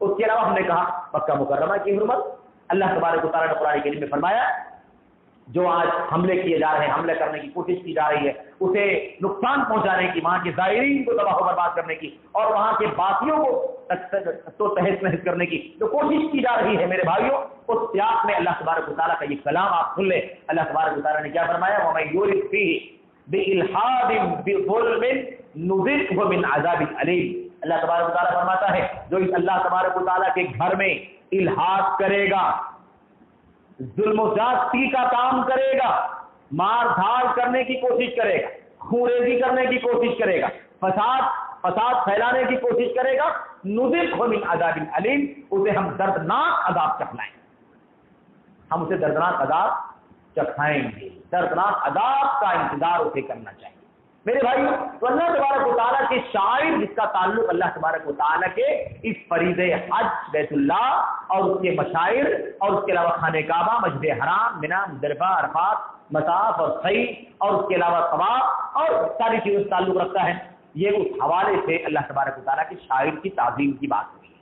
S1: اس کے علاوہ ہم نے کہا مکہ مکرمہ کی حرمت، اللہ تبارک و تعالیٰ نے قرآن کریم میں فرمایا جو آج حملے کیے جا رہے ہیں، حملے کرنے کی کوشش کی جا رہی ہے، اسے نقصان پہنچانے کی، وہاں کے زائرین کو تباہ و برباد کرنے کی، اور وہاں کے باقیوں کو تو تہس نہس کرنے کی جو کوشش کی جا رہی ہے، میرے بھائیوں اس سیاق میں اللہ تبارک و تعالیٰ کا یہ کلام آپ سن لیں۔ اللہ تبارک و تعالیٰ نے کیا فرمایا؟ وَمَن يُرِدْ فِيهِ بِإِلْحَادٍ بِظُلْمٍ نُذِقْهُ مِنْ عَذَابٍ أَلِيمٍ۔ اللہ تبارک و تعالیٰ فرماتا ہے جو اس اللہ تبارک و تعالیٰ کے گھر میں الحاد کرے گا، ظلم و زیادتی کا کام کرے گا، مار دھاڑ کرنے کی کوشش کرے گا، خونریزی کرنے کی کوشش کرے گا، فساد پھیلانے کی کوشش کرے گا، نذقہ من عذاب علیم، اسے ہم دردناک عذاب چکھائیں گے، ہم اسے دردناک عذاب چکھائیں گے۔ دردناک عذاب کا انتظار اسے کرنا چاہیے میرے بھائی۔ تو اللہ تبارک و تعالیٰ کے شاعر جس کا تعلق اللہ تبارک و تعالیٰ کے اس فریضہ حج بیت اللہ اور اس کے مشاعر اور اس کے علاوہ خانہ کعبہ، مسجد حرام، منی، مزدلفہ، عرفات، مطاف اور صعی اور اس کے علاوہ طواف اور ساری چیزوں سے تعلق رکھتا ہے، یہ اس حوالے سے اللہ تبارک و تعالیٰ کے شاعر کی تعظیم کی بات ہوئی ہے۔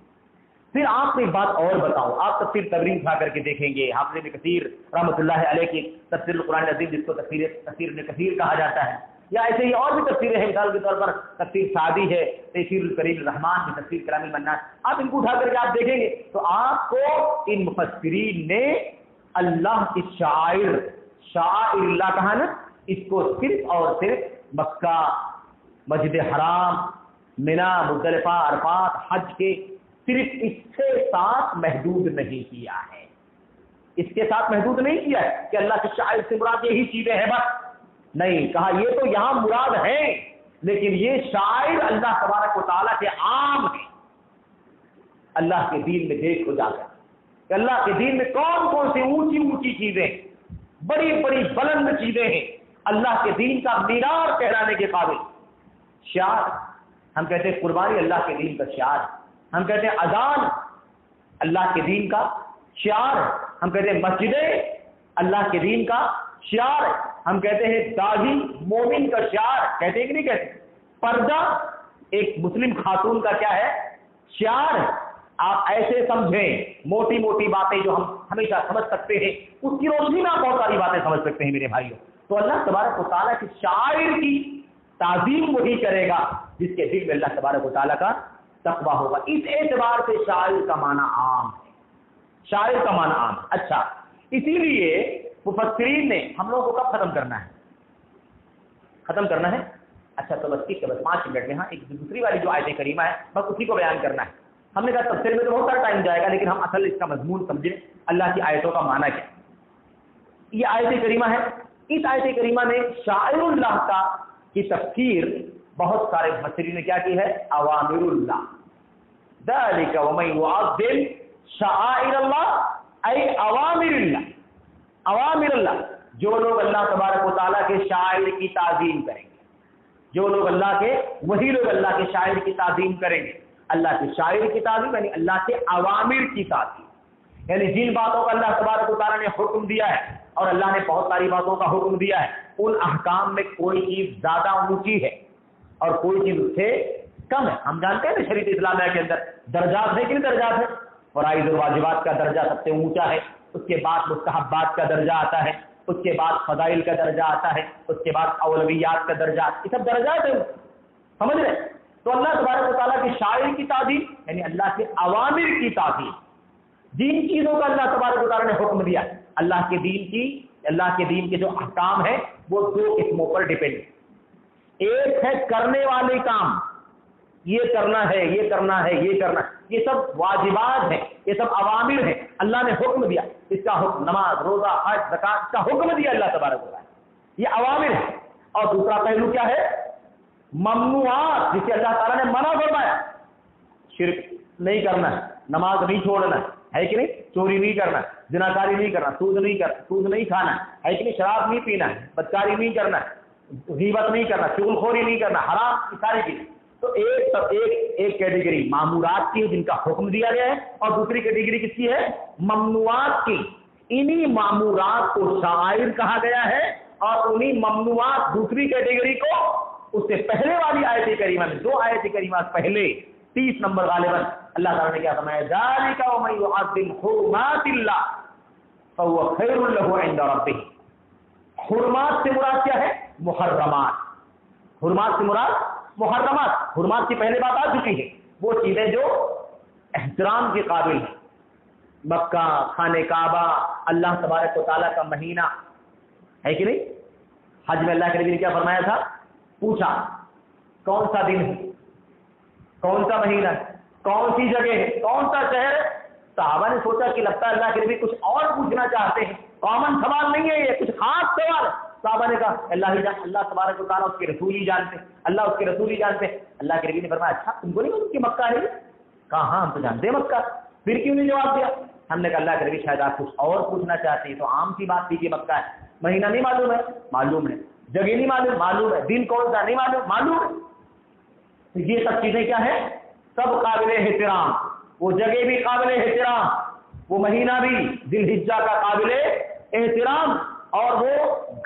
S1: پھر آپ کو ایک بات اور بتاؤں، آپ تفسیر تبریر اٹھا کر کے دیکھیں گے، حافظ ابن کثیر رحمۃ اللہ علیہ کی تفسیر القرآن العظیم جس کو تفسیر ابن کثیر کہا جاتا ہے، یا ایسے ہی اور بھی تفسیریں ہیں، مثال کے طور پر تفسیر سعدی ہے، تفسیر الکریم الرحمن کی، تفسیر کلام المنان، آپ ان کو اٹھا کر کے آپ دیکھیں گے تو آپ کو ان مفسرین نے اللہ کی شعائر اللہ کہا نا، اس کو صرف اور صرف مکہ، مسجد حرام، منی، مزدلفہ، عرفات، حج کے صرف اس کے ساتھ محدود نہیں کیا ہے، اس کے ساتھ محدود نہیں کیا ہے کہ اللہ کی شعائر سے مراد یہی چیزیں ہیں بس، نہیں، کہا یہ تو یہاں مراد ہے لیکن یہ شاعر اللہ تبارک و تعالیٰ کے عام ہیں۔ اللہ کے دین میں دیکھو جا کر کہ اللہ کے دین میں کون کون سی اونچی اونچی چیزیں، بڑی بڑی بلند چیزیں ہیں، اللہ کے دین کا مینار کہلانے کے قابل شعار۔ ہم کہتے ہیں قربانی اللہ کے دین کا شعار، ہم کہتے ہیں اذان اللہ کے دین کا شعار، ہم کہتے ہیں مسجدیں اللہ کے دین کا شعار، ہم کہتے ہیں داڑھی مومن کا شعار، کہتے ہیں کہ نہیں کہتے؟ پردہ ایک مسلم خاتون کا کیا ہے؟ شعار۔ آپ ایسے سمجھیں، موٹی موٹی باتیں جو ہم ہمیشہ سمجھ سکتے ہیں، اس کی روشنی میں آپ بہت ساری باتیں سمجھ سکتے ہیں میرے بھائیوں۔ تو اللہ تبارک و تعالیٰ کی شاعر کی تعظیم وہی کرے گا جس کے دل میں اللہ تبارک و تعالیٰ کا تقویٰ ہوگا. اس اعتبار سے شاعر کا معنی عام ہے. شاعر کا معنی عام. اچھا اسی لیے مفسرین نے ہم لوگوں کو کب ختم کرنا ہے؟ ختم کرنا ہے. اچھا تو بس ٹھیک ہے، بس 5 منٹ میں ہاں ایک دوسری والی جو آیت کریمہ ہے بس اسی کو بیان کرنا ہے. ہم نے کہا تفسیر میں تو بہت سارا ٹائم جائے گا، لیکن ہم اصل اس کا مضمون سمجھیں اللہ کی آیتوں کا معنی کیا. یہ آیت کریمہ ہے. اس آیت کریمہ میں شاعر اللہ کا کی تفسیر بہت سارے مفسرین نے کیا کی ہے؟ اوامر اللہ. ذالک ومن یعظم شعائر اللہ ای اوامر اللہ. اوامر اللہ، جو لوگ اللہ تبارک و تعالیٰ کے شاعر کی تعظیم کریں گے، جو لوگ اللہ کے، وہی لوگ اللہ کے شاعر کی تعظیم کریں گے. اللہ کے شاعر کی تعظیم یعنی اللہ کے اوامر کی تعظیم، یعنی جن باتوں کا اللہ تبارک و تعالیٰ نے حکم دیا ہے، اور اللہ نے بہت ساری باتوں کا حکم دیا ہے، ان احکام میں کوئی چیز زیادہ اونچی ہے اور کوئی چیز اس سے کم ہے. ہم جانتے ہیں نا شریعت اسلامیہ کے اندر درجات ہے، کن درجات ہے؟ فرائض اور واجبات کا درجہ سب سے اونچا ہے، اس کے بعد مستحبات کا درجہ آتا ہے، اس کے بعد فضائل کا درجہ آتا ہے، اس کے بعد اولویات کا درجہ. یہ سب درجات ہیں، سمجھ رہے؟ تو اللہ تبارک و تعالیٰ کے شاعر کی تعظیم یعنی اللہ کے اوامر کی تعظیم، جن چیزوں کا اللہ تبارک و تعالیٰ نے حکم دیا اللہ کے دین کے جو احکام ہیں وہ 2 قسموں پر ڈیپینڈ ہے. ایک ہے کرنے والے کام، یہ کرنا ہے، یہ کرنا ہے، یہ کرنا ہے، یہ سب واجبات ہیں، یہ سب اوامر ہیں، اللہ نے حکم دیا. اس کا حکم نماز، روزہ، حج، زکات کا حکم دیا اللہ تبارک و تعالیٰ، یہ اوامر ہے. اور دوسرا پہلو کیا ہے؟ ممنوعات، جسے اللہ تعالیٰ نے منع فرمایا. شرک نہیں کرنا ہے، نماز نہیں چھوڑنا ہے کہ نہیں، چوری نہیں کرنا ہے، زناکاری نہیں کرنا، سود نہیں کھانا ہے کہ نہیں، شراب نہیں پینا ہے، بدکاری نہیں کرنا ہے، غیبت نہیں کرنا، چغل خوری نہیں کرنا، حرام کی ساری چیزیں. تو ایک کیٹیگری معمورات کی جن کا حکم دیا گیا ہے، اور دوسری کیٹیگری کس کی ہے؟ ممنوعات کی. انہی معمورات کو شعائر کہا گیا ہے، اور انہی ممنوعات دوسری کیٹیگری کو اس سے پہلے والی آیت کریمہ میں 2 آیت کریمہ پہلے 30 نمبر غالباً اللہ تعالیٰ نے کیا فرمایا؟ ذالک ومن یعظم حرمات اللہ فهو خیر له عند ربہ. حرمات سے مراد کیا ہے؟ محرمات. حرمات سے مراد محرمات. حرمات کی پہلے بات آ چکی ہے، وہ چیزیں جو احترام کے قابل ہیں. مکہ، خانہ کعبہ، اللہ تبارک و تعالیٰ کا مہینہ ہے کہ نہیں. حج میں اللہ کے نبی نے کیا فرمایا تھا؟ پوچھا کون سا دن ہے، کون سا مہینہ ہے، کون سی جگہ ہے، کون سا شہر ہے. صحابہ نے سوچا کہ لگتا ہے اللہ کے نبی کچھ اور پوچھنا چاہتے ہیں، کامن سوال نہیں ہے، یہ کچھ خاص سوال ہے. صحابہ نے کہا اللہ تبارک و تعالیٰ اس کے رسول ہی جانتے، اللہ اس کے رسول ہی جانتے. اللہ کے نبی نے فرمایا اچھا تم کو نہیں معلوم کہ مکہ ہے؟ کہا ہاں ہم تو جانتے ہیں مکہ. پھر کیوں نہیں جواب دیا؟ ہم نے کہا اللہ کے نبی شاید آپ کچھ اور پوچھنا چاہتے ہیں، تو عام سی بات تھی کہ مکہ ہے. مہینہ نہیں معلوم ہے؟ معلوم ہے. جگہ نہیں معلوم؟ معلوم ہے. دن کون سا نہیں معلوم؟ معلوم ہے. تو یہ سب چیزیں کیا ہے؟ سب قابل احترام. وہ جگہ بھی قابل احترام، وہ مہینہ بھی ذی الحجہ کا قابل احترام، اور وہ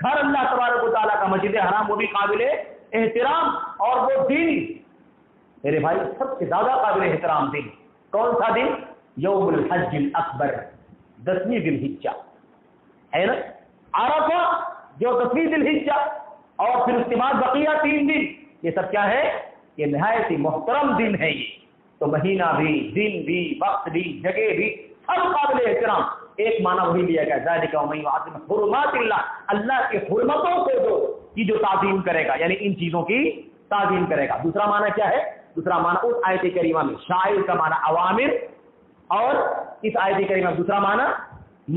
S1: گھر اللہ تبارک و تعالیٰ کا مسجد حرام وہ بھی قابل احترام، اور وہ دن میرے بھائی سب سے زیادہ قابل احترام دن کون سا دن؟ یوم الحج الاکبر، 10ویں ذی الحجہ ہے نا. عرفہ جو 10ویں ذی الحجہ، اور پھر اس کے بعد بقیہ 3 دن، یہ سب کیا ہے؟ یہ نہایت ہی محترم دن ہے. یہ تو مہینہ بھی، دن بھی، وقت بھی، جگہ بھی سب قابل احترام. ایک معنی وہی لیا گیا ذالک ومن یعظم حرمات اللہ، اللہ کے حرمتوں کو جو تعظیم کرے گا، یعنی ان چیزوں کی تعظیم کرے گا. دوسرا معنی کیا ہے؟ دوسرا معنی اس آیت کریمہ میں شاعر کا معنی اوامر، اور اس آیت کریمہ میں دوسرا معنی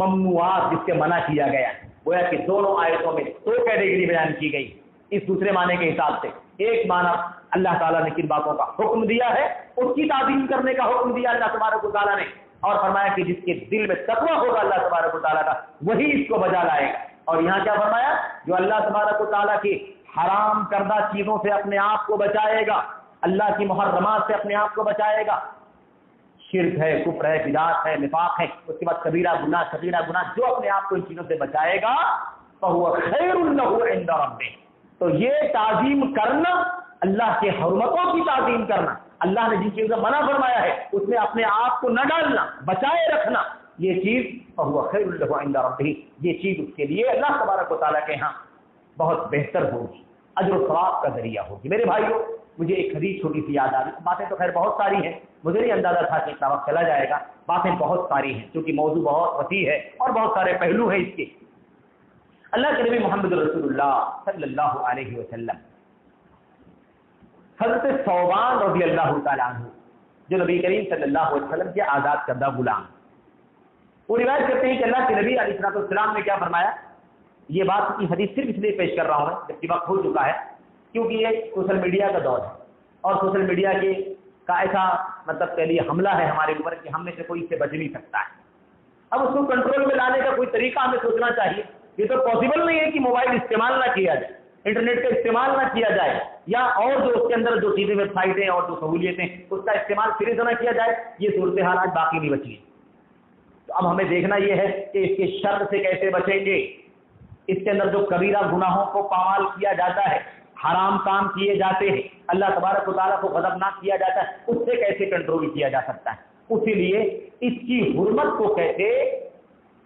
S1: ممنوعات جس کے منع کیا گیا. گویا کہ دونوں آیتوں میں 2 کیٹیگری بیان کی گئی اس دوسرے معنی کے حساب سے. ایک معنی اللہ تعالیٰ نے کن باتوں کا حکم دیا ہے اس کی تعظیم کرنے کا حکم دیا اللہ تبارک و تعالیٰ نے، اور فرمایا کہ جس کے دل میں تقویٰ ہوگا اللہ تبارک و تعالیٰ کا وہی اس کو بجا لائے گا. اور یہاں کیا فرمایا؟ جو اللہ تبارک و تعالیٰ کی حرام کردہ چیزوں سے اپنے آپ کو بچائے گا، اللہ کی محرمات سے اپنے آپ کو بچائے گا. شرک ہے، کفر ہے، بدعت ہے، نفاق ہے، اس کے بعد کبیرہ گناہ، صغیرہ گناہ، جو اپنے آپ کو ان چیزوں سے بچائے گا فهو خیر له عند ربه. تو یہ تعظیم کرنا، اللہ کے حرمتوں کی تعظیم کرنا، اللہ نے جن چیزوں سے منع فرمایا ہے اس میں اپنے آپ کو نہ ڈالنا، بچائے رکھنا، یہ چیز فهو خیر له عند ربه، یہ چیز اس کے لیے اللہ تبارک و تعالیٰ کے ہاں بہت بہتر ہوگی، اجر و ثواب کا ذریعہ ہوگی. میرے بھائیوں مجھے ایک حدیث چھوٹی سی یاد آ رہی. باتیں تو خیر بہت ساری ہیں, مجھے نہیں اندازہ تھا کہ اتنا وقت چلا جائے گا. باتیں بہت ساری ہیں کیونکہ موضوع بہت وسیع ہے اور بہت سارے پہلو ہیں اس کے. اللہ کے نبی محمد رسول اللہ صلی اللہ علیہ وسلم حضرت ثوبان رضی اللہ تعالیٰ عنہ جو نبی کریم صلی اللہ علیہ وسلم کے آزاد کردہ غلام, وہ روایت کرتے ہیں کہ اللہ کے نبی علیہ السلام نے کیا فرمایا. یہ بات کی حدیث صرف اس لیے پیش کر رہا ہوں میں جبکہ وقت ہو چکا ہے, کیونکہ یہ سوشل میڈیا کا دور ہے اور سوشل میڈیا کا ایسا مطلب کے لیے حملہ ہے ہمارے اوپر کہ ہم میں سے کوئی اس سے بچ نہیں سکتا ہے. اب اس کو کنٹرول میں لانے کا کوئی طریقہ ہمیں سوچنا چاہیے. یہ تو پاسبل نہیں ہے کہ موبائل استعمال نہ کیا جائے, انٹرنیٹ کا استعمال نہ کیا جائے, یا اور جو اس کے اندر جو چیزیں ویب سائٹیں اور جو سہولیتیں اس کا استعمال سرے سے نہ کیا جائے. یہ صورتحال آج باقی نہیں بچی ہے. تو اب ہمیں دیکھنا یہ ہے کہ اس کے شر سے کیسے بچیں گے. اس کے اندر جو کبیرہ گناہوں کو پامال کیا جاتا ہے, حرام کام کیے جاتے ہیں, اللہ تبارک و تعالیٰ کو غضبناک کیا جاتا ہے, اس سے کیسے کنٹرول کیا جا سکتا ہے. اسی لیے اس کی حرمت کو کیسے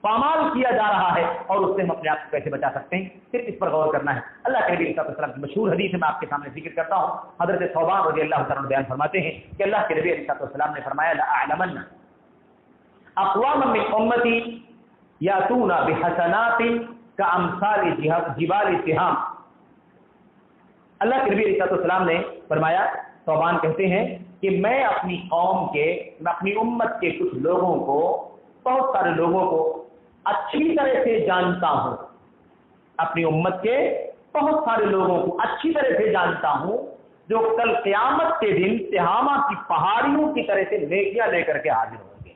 S1: پامال کیا جا رہا ہے اور اس سے ہم اپنے آپ کو کیسے بچا سکتے ہیں, صرف اس پر غور کرنا ہے. اللہ کے نبی علیہ السلام کی مشہور حدیث میں آپ کے سامنے ذکر کرتا ہوں. حضرت ثوبان رضی اللہ تعالیٰ عنہ بیان فرماتے ہیں کہ اللہ کے نبی علیہ السلام نے فرمایا لأعلمن اقواما من امتی یاتون بحسنات کامثال جبال سہام. اللہ کے نبی علیہ السلام نے فرمایا, ثوبان کہتے ہیں کہ میں اپنی قوم کے, میں اپنی امت کے کچھ لوگوں کو, بہت سارے لوگوں کو اچھی طرح سے جانتا ہوں. اپنی امت کے بہت سارے لوگوں کو اچھی طرح سے جانتا ہوں جو کل قیامت کے دن تہامہ کی پہاڑیوں کی طرح سے نیکیاں لے کر کے حاضر ہوں گے.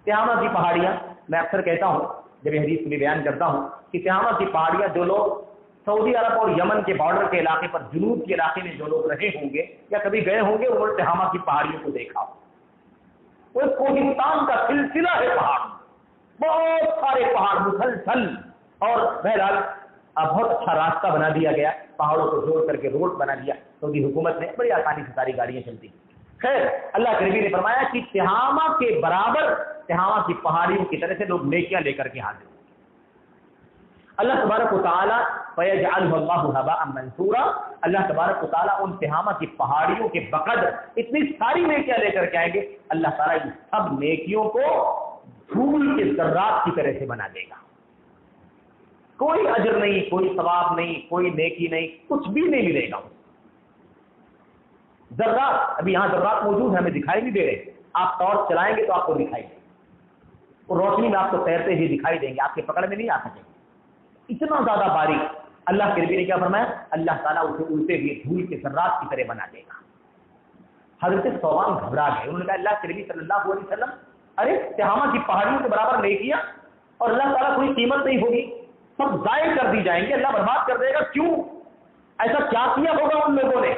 S1: تہامہ کی پہاڑیاں, میں اکثر کہتا ہوں جب یہ حدیث میں بیان کرتا ہوں کہ تہامہ کی پہاڑیاں, جو لوگ سعودی عرب اور یمن کے بارڈر کے علاقے پر, جنوب کے علاقے میں جو لوگ رہے ہوں گے یا کبھی گئے ہوں گے, انہوں نے تہامہ کی پہاڑیوں کو دیکھا ہو. وہ کوہستان کا سلسلہ ہے پہاڑ, بہت سارے پہاڑ مسلسل, اور بہرحال بہت اچھا راستہ بنا دیا گیا, پہاڑوں کو جوڑ کر کے روڈ بنا دیا سعودی حکومت نے, بڑی آسانی سے ساری گاڑیاں چلتی. خیر, اللہ کے نبی نے فرمایا کہ تہامہ کے برابر, تہامہ کی پہاڑیوں کی طرح سے لوگ نیکیاں لے کر کے حاضر ہوں. اللہ تبارک و تعالیٰ فیجعلہ اللہ ھباء منثورا, اللہ تبارک و تعالیٰ ان تہامہ کی پہاڑیوں کے بقدر اتنی ساری نیکیاں لے کر کے آئیں گے, اللہ تعالیٰ ان سب نیکیوں کو دھول کے ذرات کی طرح سے بنا دے گا. کوئی اجر نہیں, کوئی ثواب نہیں, کوئی نیکی نہیں, کچھ بھی نہیں ملے گا. ذرات, ابھی یہاں ذرات موجود ہیں, ہمیں دکھائی نہیں دے رہے, آپ ٹارچ چلائیں گے تو آپ کو دکھائی دیں گے, اور روشنی میں آپ کو تیرتے ہی دکھائی دیں گے, آپ کے پکڑ میں نہیں آ سکیں گے. اتنا زیادہ باریک. اللہ کے نبی نے کیا فرمایا, اللہ تعالیٰ اسے اڑتے ہوئے دھول کے ذرات کی طرح بنا دے گا. حضرت ثوبان گھبرا گئے, انہوں نے کہا اللہ کے نبی صلی اللہ علیہ وسلم, ارے تہامہ کی پہاڑیوں کے برابر نہیں کیا اور اللہ تعالیٰ کوئی قیمت نہیں ہوگی, سب ضائع کر دی جائیں گے, اللہ برباد کر دے گا, کیوں ایسا کیا کیا ہوگا ان لوگوں نے.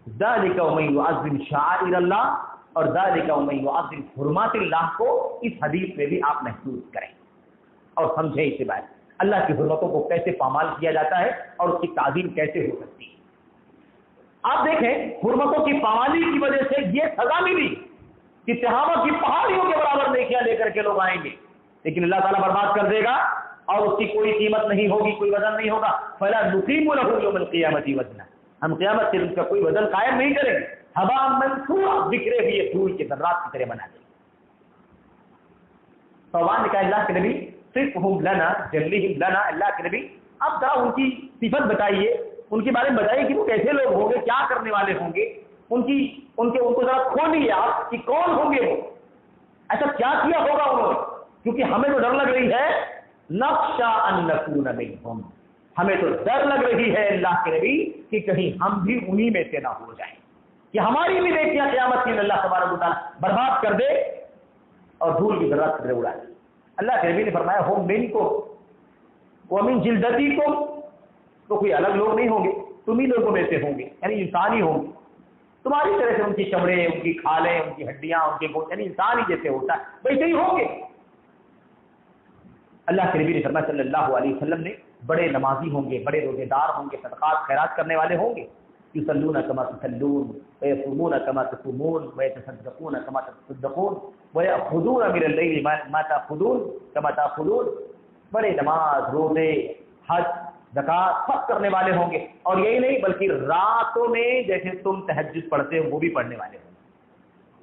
S1: ذالک ومن یعظم شعائر اللہ, اور ذالک ومن یعظم حرمات اللہ کو اس حدیث میں بھی آپ محسوس کریں اور سمجھیں اس بات, اللہ کی حرمتوں کو کیسے پامال کیا جاتا ہے اور اس کی تعظیم کیسے ہو سکتی ہے. آپ دیکھیں, حرمتوں کی پامالی کی وجہ سے یہ سزا ملی کہ تہامہ کی پہاڑیوں کے برابر نیکیاں لے کر کے لوگ آئیں گے, لیکن اللہ تعالیٰ برباد کر دے گا اور اس کی کوئی قیمت نہیں ہوگی, کوئی وزن نہیں ہوگا. فلا نقیم له یوم القیامۃ وزنا, ہم قیامت کے دن کا کوئی وزن قائم نہیں کریں گے. ھباء منثورا, بکھرے ہوئے دھول کے ذرات کی طرح بنا دیں گے. ثوبان نے کہا اللہ کے نبی صفہم لنا جلہم لنا, اللہ کے نبی اب ذرا ان کی صفت بتائیے, ان کے بارے میں بتائیے کہ وہ کیسے لوگ ہوں گے, کیا کرنے والے ہوں گے, ان کو ذرا کھولیے آپ کہ کون ہوں گے وہ, ایسا کیا کیا ہوگا انہوں نے, کیونکہ ہمیں تو ڈر لگ رہی ہے, نخشى ان نکون منہم, ہمیں تو ڈر لگ رہی ہے اللہ کے نبی کہ کہیں ہم بھی انہی میں سے نہ ہو جائیں, کہ ہماری بھی نیکیاں قیامت کے دن اللہ تبارک و تعالیٰ برباد کر دے اور دھول کی ذرات سے اڑا دے. اللہ کے نبی نے فرمایا ہم منکم ومن جلدتکم, تو کوئی الگ لوگ نہیں ہوں گے, تم ہی لوگوں میں سے ہوں گے, یعنی انسان ہی ہوں گے, تمہاری طرح سے ان کی چمڑے, ان کی کھالیں, ان کی ہڈیاں, ان کے گوشت, یعنی انسان ہی جیسے ہوتا ہے ویسے ہی ہوں گے. اللہ کے نبی نے فرمایا صلی اللہ علیہ وسلم نے, بڑے نمازی ہوں گے, بڑے روزے دار ہوں گے, صدقات خیرات کرنے والے ہوں گے, یصلون کما تصلون ویصومون کما تصومون ویتصدقون کما تصدقون ویأخذون من اللیل ما تأخذون کما تأخذون, بڑے نماز, روزے, حج زکات سب کرنے والے ہوں گے، اور یہی نہیں بلکہ راتوں میں جیسے تم تہجد پڑھتے ہو وہ بھی پڑھنے والے ہوں گے،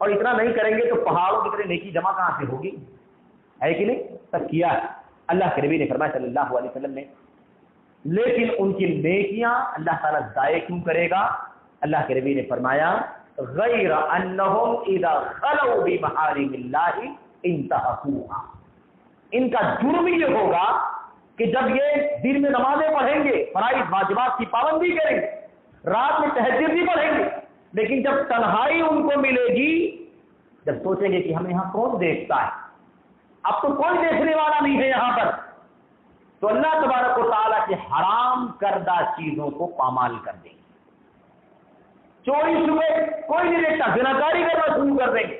S1: اور اتنا نہیں کریں گے تو پہاڑوں کی طرح نیکی جمع کہاں سے ہوگی؟ ہے کہ نہیں؟ سب کیا ہے اللہ کے نبی نے فرمایا صلی اللہ علیہ وسلم نے، لیکن ان کی نیکیاں اللہ تعالیٰ ضائع کیوں کرے گا؟ اللہ کے نبی نے فرمایا غیر انہم اذا خلوا بمحارم اللہ انتہکوہا، ان کا جرم یہ ہوگا کہ جب یہ دن میں نمازیں پڑھیں گے، فرائض واجبات کی پابندی کریں گے، رات میں تہجد بھی پڑھیں گے، لیکن جب تنہائی ان کو ملے گی، جب سوچیں گے کہ ہمیں یہاں کون دیکھتا ہے، اب تو کوئی دیکھنے والا نہیں ہے یہاں پر، تو اللہ تبارک و تعالیٰ کی حرام کردہ چیزوں کو پامال کر دیں گے۔ چوری چھپے کوئی نہیں دیکھتا، زناکاری کرنا شروع کر دیں گے،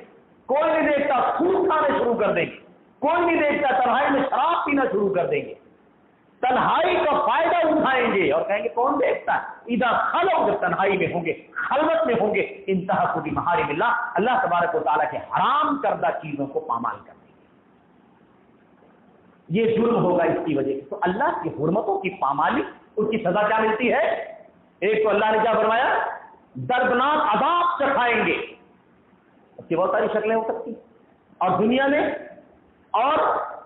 S1: کوئی نہیں دیکھتا سود کھانے شروع کر دیں گے، کوئی نہیں دیکھتا تنہائی میں شراب پینا شروع کر دیں گے، تنہائی کا فائدہ اٹھائیں گے اور کہیں گے کون دیکھتا ہے؟ اذا خلوا، جب تنہائی میں ہوں گے، خلوت میں ہوں گے، انتہکوا بمحارم اللہ، اللہ تبارک و تعالیٰ کے حرام کردہ چیزوں کو پامال کر دیں گے۔ یہ جرم ہوگا اس کی وجہ سے۔ تو اللہ کی حرمتوں کی پامالی، اس کی سزا کیا ملتی ہے؟ ایک تو اللہ نے کیا فرمایا؟ دردناک عذاب چکھائیں گے، اس کی بہت ساری شکلیں ہو سکتی، اور دنیا میں، اور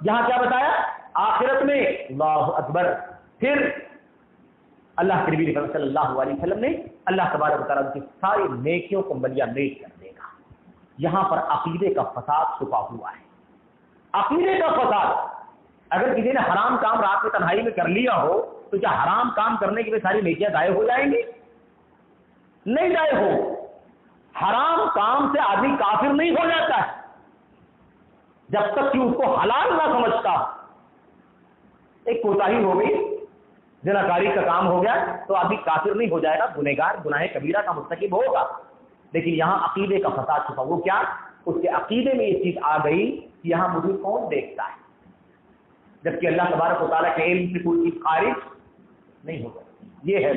S1: یہاں کیا بتایا؟ آخرت میں۔ اللہ اکبر۔ پھر اللہ کے نبی صلی اللہ علیہ وسلم نے اللہ تبارک و تعالیٰ کی ساری نیکیوں کو ملیا میٹ کر دے گا۔ یہاں پر عقیدے کا فساد چھپا ہوا ہے، عقیدے کا فساد۔ اگر کسی نے حرام کام رات میں تنہائی میں کر لیا ہو تو کیا حرام کام کرنے کی ساری نیکیاں ضائع ہو جائیں گی؟ نہیں ضائع ہو۔ حرام کام سے آدمی کافر نہیں ہو جاتا ہے جب تک کہ اس کو حلال نہ سمجھتا۔ ایک کوتاہی ہو گئی، زناکاری کا کام ہو گیا تو آدمی کافر نہیں ہو جائے گا، گنہگار گناہ کبیرہ کا مرتکب ہوگا، لیکن یہاں عقیدے کا فساد چھپا۔ وہ کیا؟ اس کے عقیدے میں یہ چیز آ گئی کہ یہاں مجھے کون دیکھتا ہے، جبکہ اللہ تبارک و تعالیٰ کے علم سے کوئی چیز خارج نہیں ہوگا۔ یہ ہے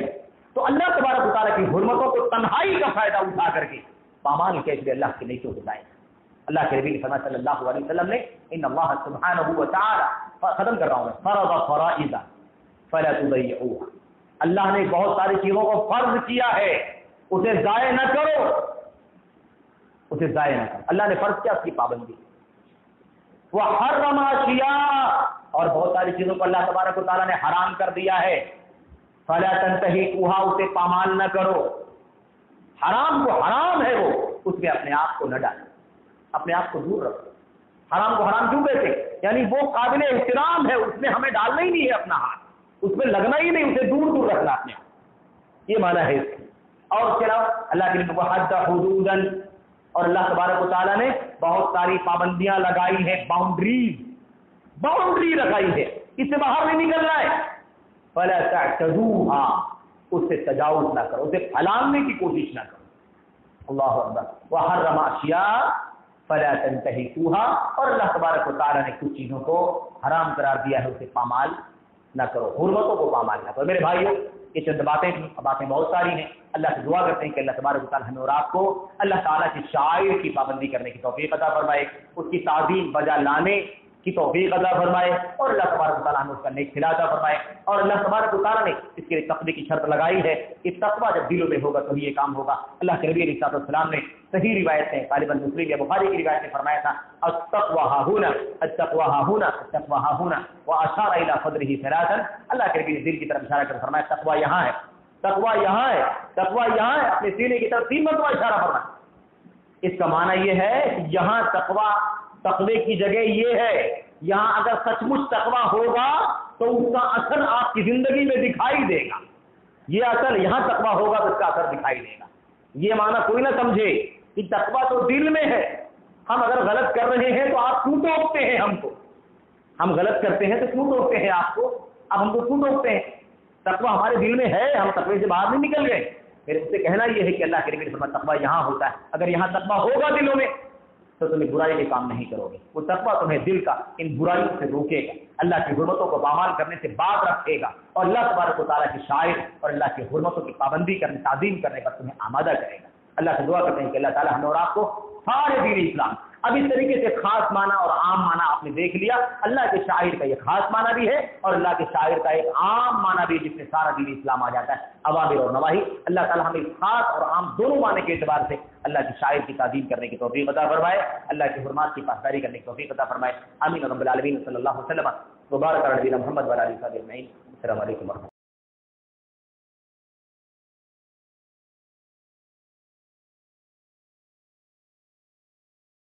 S1: تو اللہ تبارک و تعالیٰ کی حرمتوں کو تنہائی کا فائدہ اٹھا کر کے پامال کیسے اللہ کے نیکیوں کو ضائع۔ اللہ کے نبی صلی اللہ علیہ وسلم نے ان اللہ سبحانہ و تعالیٰ، ختم کر رہا ہوں میں، فرض فرائض فلا تضيعوها، اللہ نے بہت ساری چیزوں کو فرض کیا ہے، اسے ضائع نہ کرو، اسے ضائع نہ کرو۔ اللہ نے فرض کیا، اس کی پابندی۔ وحرم اشیاء، اور بہت ساری چیزوں کو اللہ تبارک و تعالیٰ نے حرام کر دیا ہے، فلا تنتهكوها، اسے پامال نہ کرو۔ حرام کو حرام ہے وہ، اس میں اپنے آپ کو نہ ڈالو، اپنے آپ کو دور رکھو۔ حرام کو حرام کیوں کہتے؟ یعنی وہ قابل احترام ہے، اس میں ہمیں ڈالنا ہی نہیں ہے اپنا ہاتھ، اس میں لگنا ہی نہیں، اسے دور دور رکھنا اپنے آپ، یہ معنی ہے اس کا۔ اور اس کے علاوہ اللہ کے لیے حد حدوداً، اور اللہ تبارک و تعالیٰ نے بہت ساری پابندیاں لگائی ہیں، باؤنڈری لگائی ہے، اس سے باہر نہیں نکلنا ہے۔ فلا تعتدوها، اس سے تجاوز نہ کرو، اسے پھیلانے کی کوشش نہ کرو۔ اللہ اکبر۔ وحرم اشیاء فلا تنتهكوها، اور اللہ تبارک و تعالیٰ نے کچھ چیزوں کو حرام قرار دیا ہے، اسے پامال نہ کرو، حرمتوں کو پامال نہ کرو۔ میرے بھائیو، یہ چند باتیں تھیں، باتیں بہت ساری ہیں۔ اللہ سے دعا کرتے ہیں کہ اللہ تبارک و تعالیٰ ہمیں اور آپ کو اللہ تعالیٰ کی شاعر کی پابندی کرنے کی توفیق عطا فرمائے، اس کی تعظیم بجا لانے کی توفیق عطا فرمائے، اور اللہ تبارک و تعالیٰ ہمیں اس کا نیک صلہ عطا فرمائے۔ اور اللہ تبارک و تعالیٰ نے اس کے تقوی کی شرط لگائی ہے کہ تقویٰ جب دلوں میں ہوگا تو یہ کام ہوگا۔ اللہ کے نبی علیہ السلام نے صحیح روایت ہے، غالباً مسلم یا بخاری کی روایت میں فرمایا تھا، التقویٰ ہا ہنا، التقویٰ ہا ہنا، التقویٰ ہا ہنا، واشار الی صدرہ ثلاثا۔ اللہ کے نبی نے دل کی طرف اشارہ کر فرمایا تقویٰ یہاں ہے، تقویٰ یہاں ہے، تقویٰ یہاں ہے، اپنے سینے کی طرف 3 مرتبہ اشارہ فرمایا۔ اس کا معنی یہ ہے کہ یہاں تقوی کی جگہ یہ ہے، یہاں اگر سچ مچ تقویٰ ہوگا تو اس کا اثر آپ کی زندگی میں دکھائی دے گا، یہ اثر یہاں تقویٰ ہوگا تو اس کا اثر دکھائی دے گا۔ یہ معنی کوئی نہ سمجھے کہ تقویٰ تو دل میں ہے، ہم اگر غلط کر رہے ہیں تو آپ کیوں ٹوکتے ہیں ہم کو، ہم غلط کرتے ہیں تو کیوں ٹوکتے ہیں آپ کو، اب ہم کو کیوں ٹوکتے ہیں؟ تقویٰ ہمارے دل میں ہے، ہم تقوی سے باہر نہیں نکل گئے۔ میرے سے کہنا یہ ہے کہ اللہ کے نبی نے فرمایا تقویٰ یہاں ہوتا ہے، اگر یہاں تقویٰ ہوگا دلوں میں تو تمہیں برائی کے کام نہیں کرو گے، وہ تقویٰ تمہیں دل کا ان برائیوں سے روکے گا، اللہ کی حرمتوں کو پامال کرنے سے باز رکھے گا، اور اللہ تبارک و تعالیٰ کی شاعر اور اللہ کی حرمتوں کی پابندی کرنے، تعظیم کرنے پر تمہیں آمادہ کرے گا۔ اللہ سے دعا کرتے ہیں کہ اللہ تعالیٰ ہمیں اور آپ کو سارے دین اسلام اب اس طریقے سے خاص معنی اور عام معنی آپ نے دیکھ لیا. اللہ کے شاعر کا یہ خاص معنی بھی ہے اور اللہ کے شاعر کا ایک عام معنی بھی ہے جس میں سارا دین اسلام آ جاتا ہے, اوامر اور نواہی. اللہ تعالیٰ ہمیں خاص اور عام دونوں معنی کے اعتبار سے اللہ کے شاعر کی تعظیم کرنے کی توفیق عطا فرمائے, اللہ کے حرمات کی پاسداری کرنے کی توفیق عطا فرمائے. آمین رب العالمین. صلی اللہ علیہ وسلم. مبارک علی نبینا محمد و علی آلہ وصحبہ اجمعین. السلام علیکم.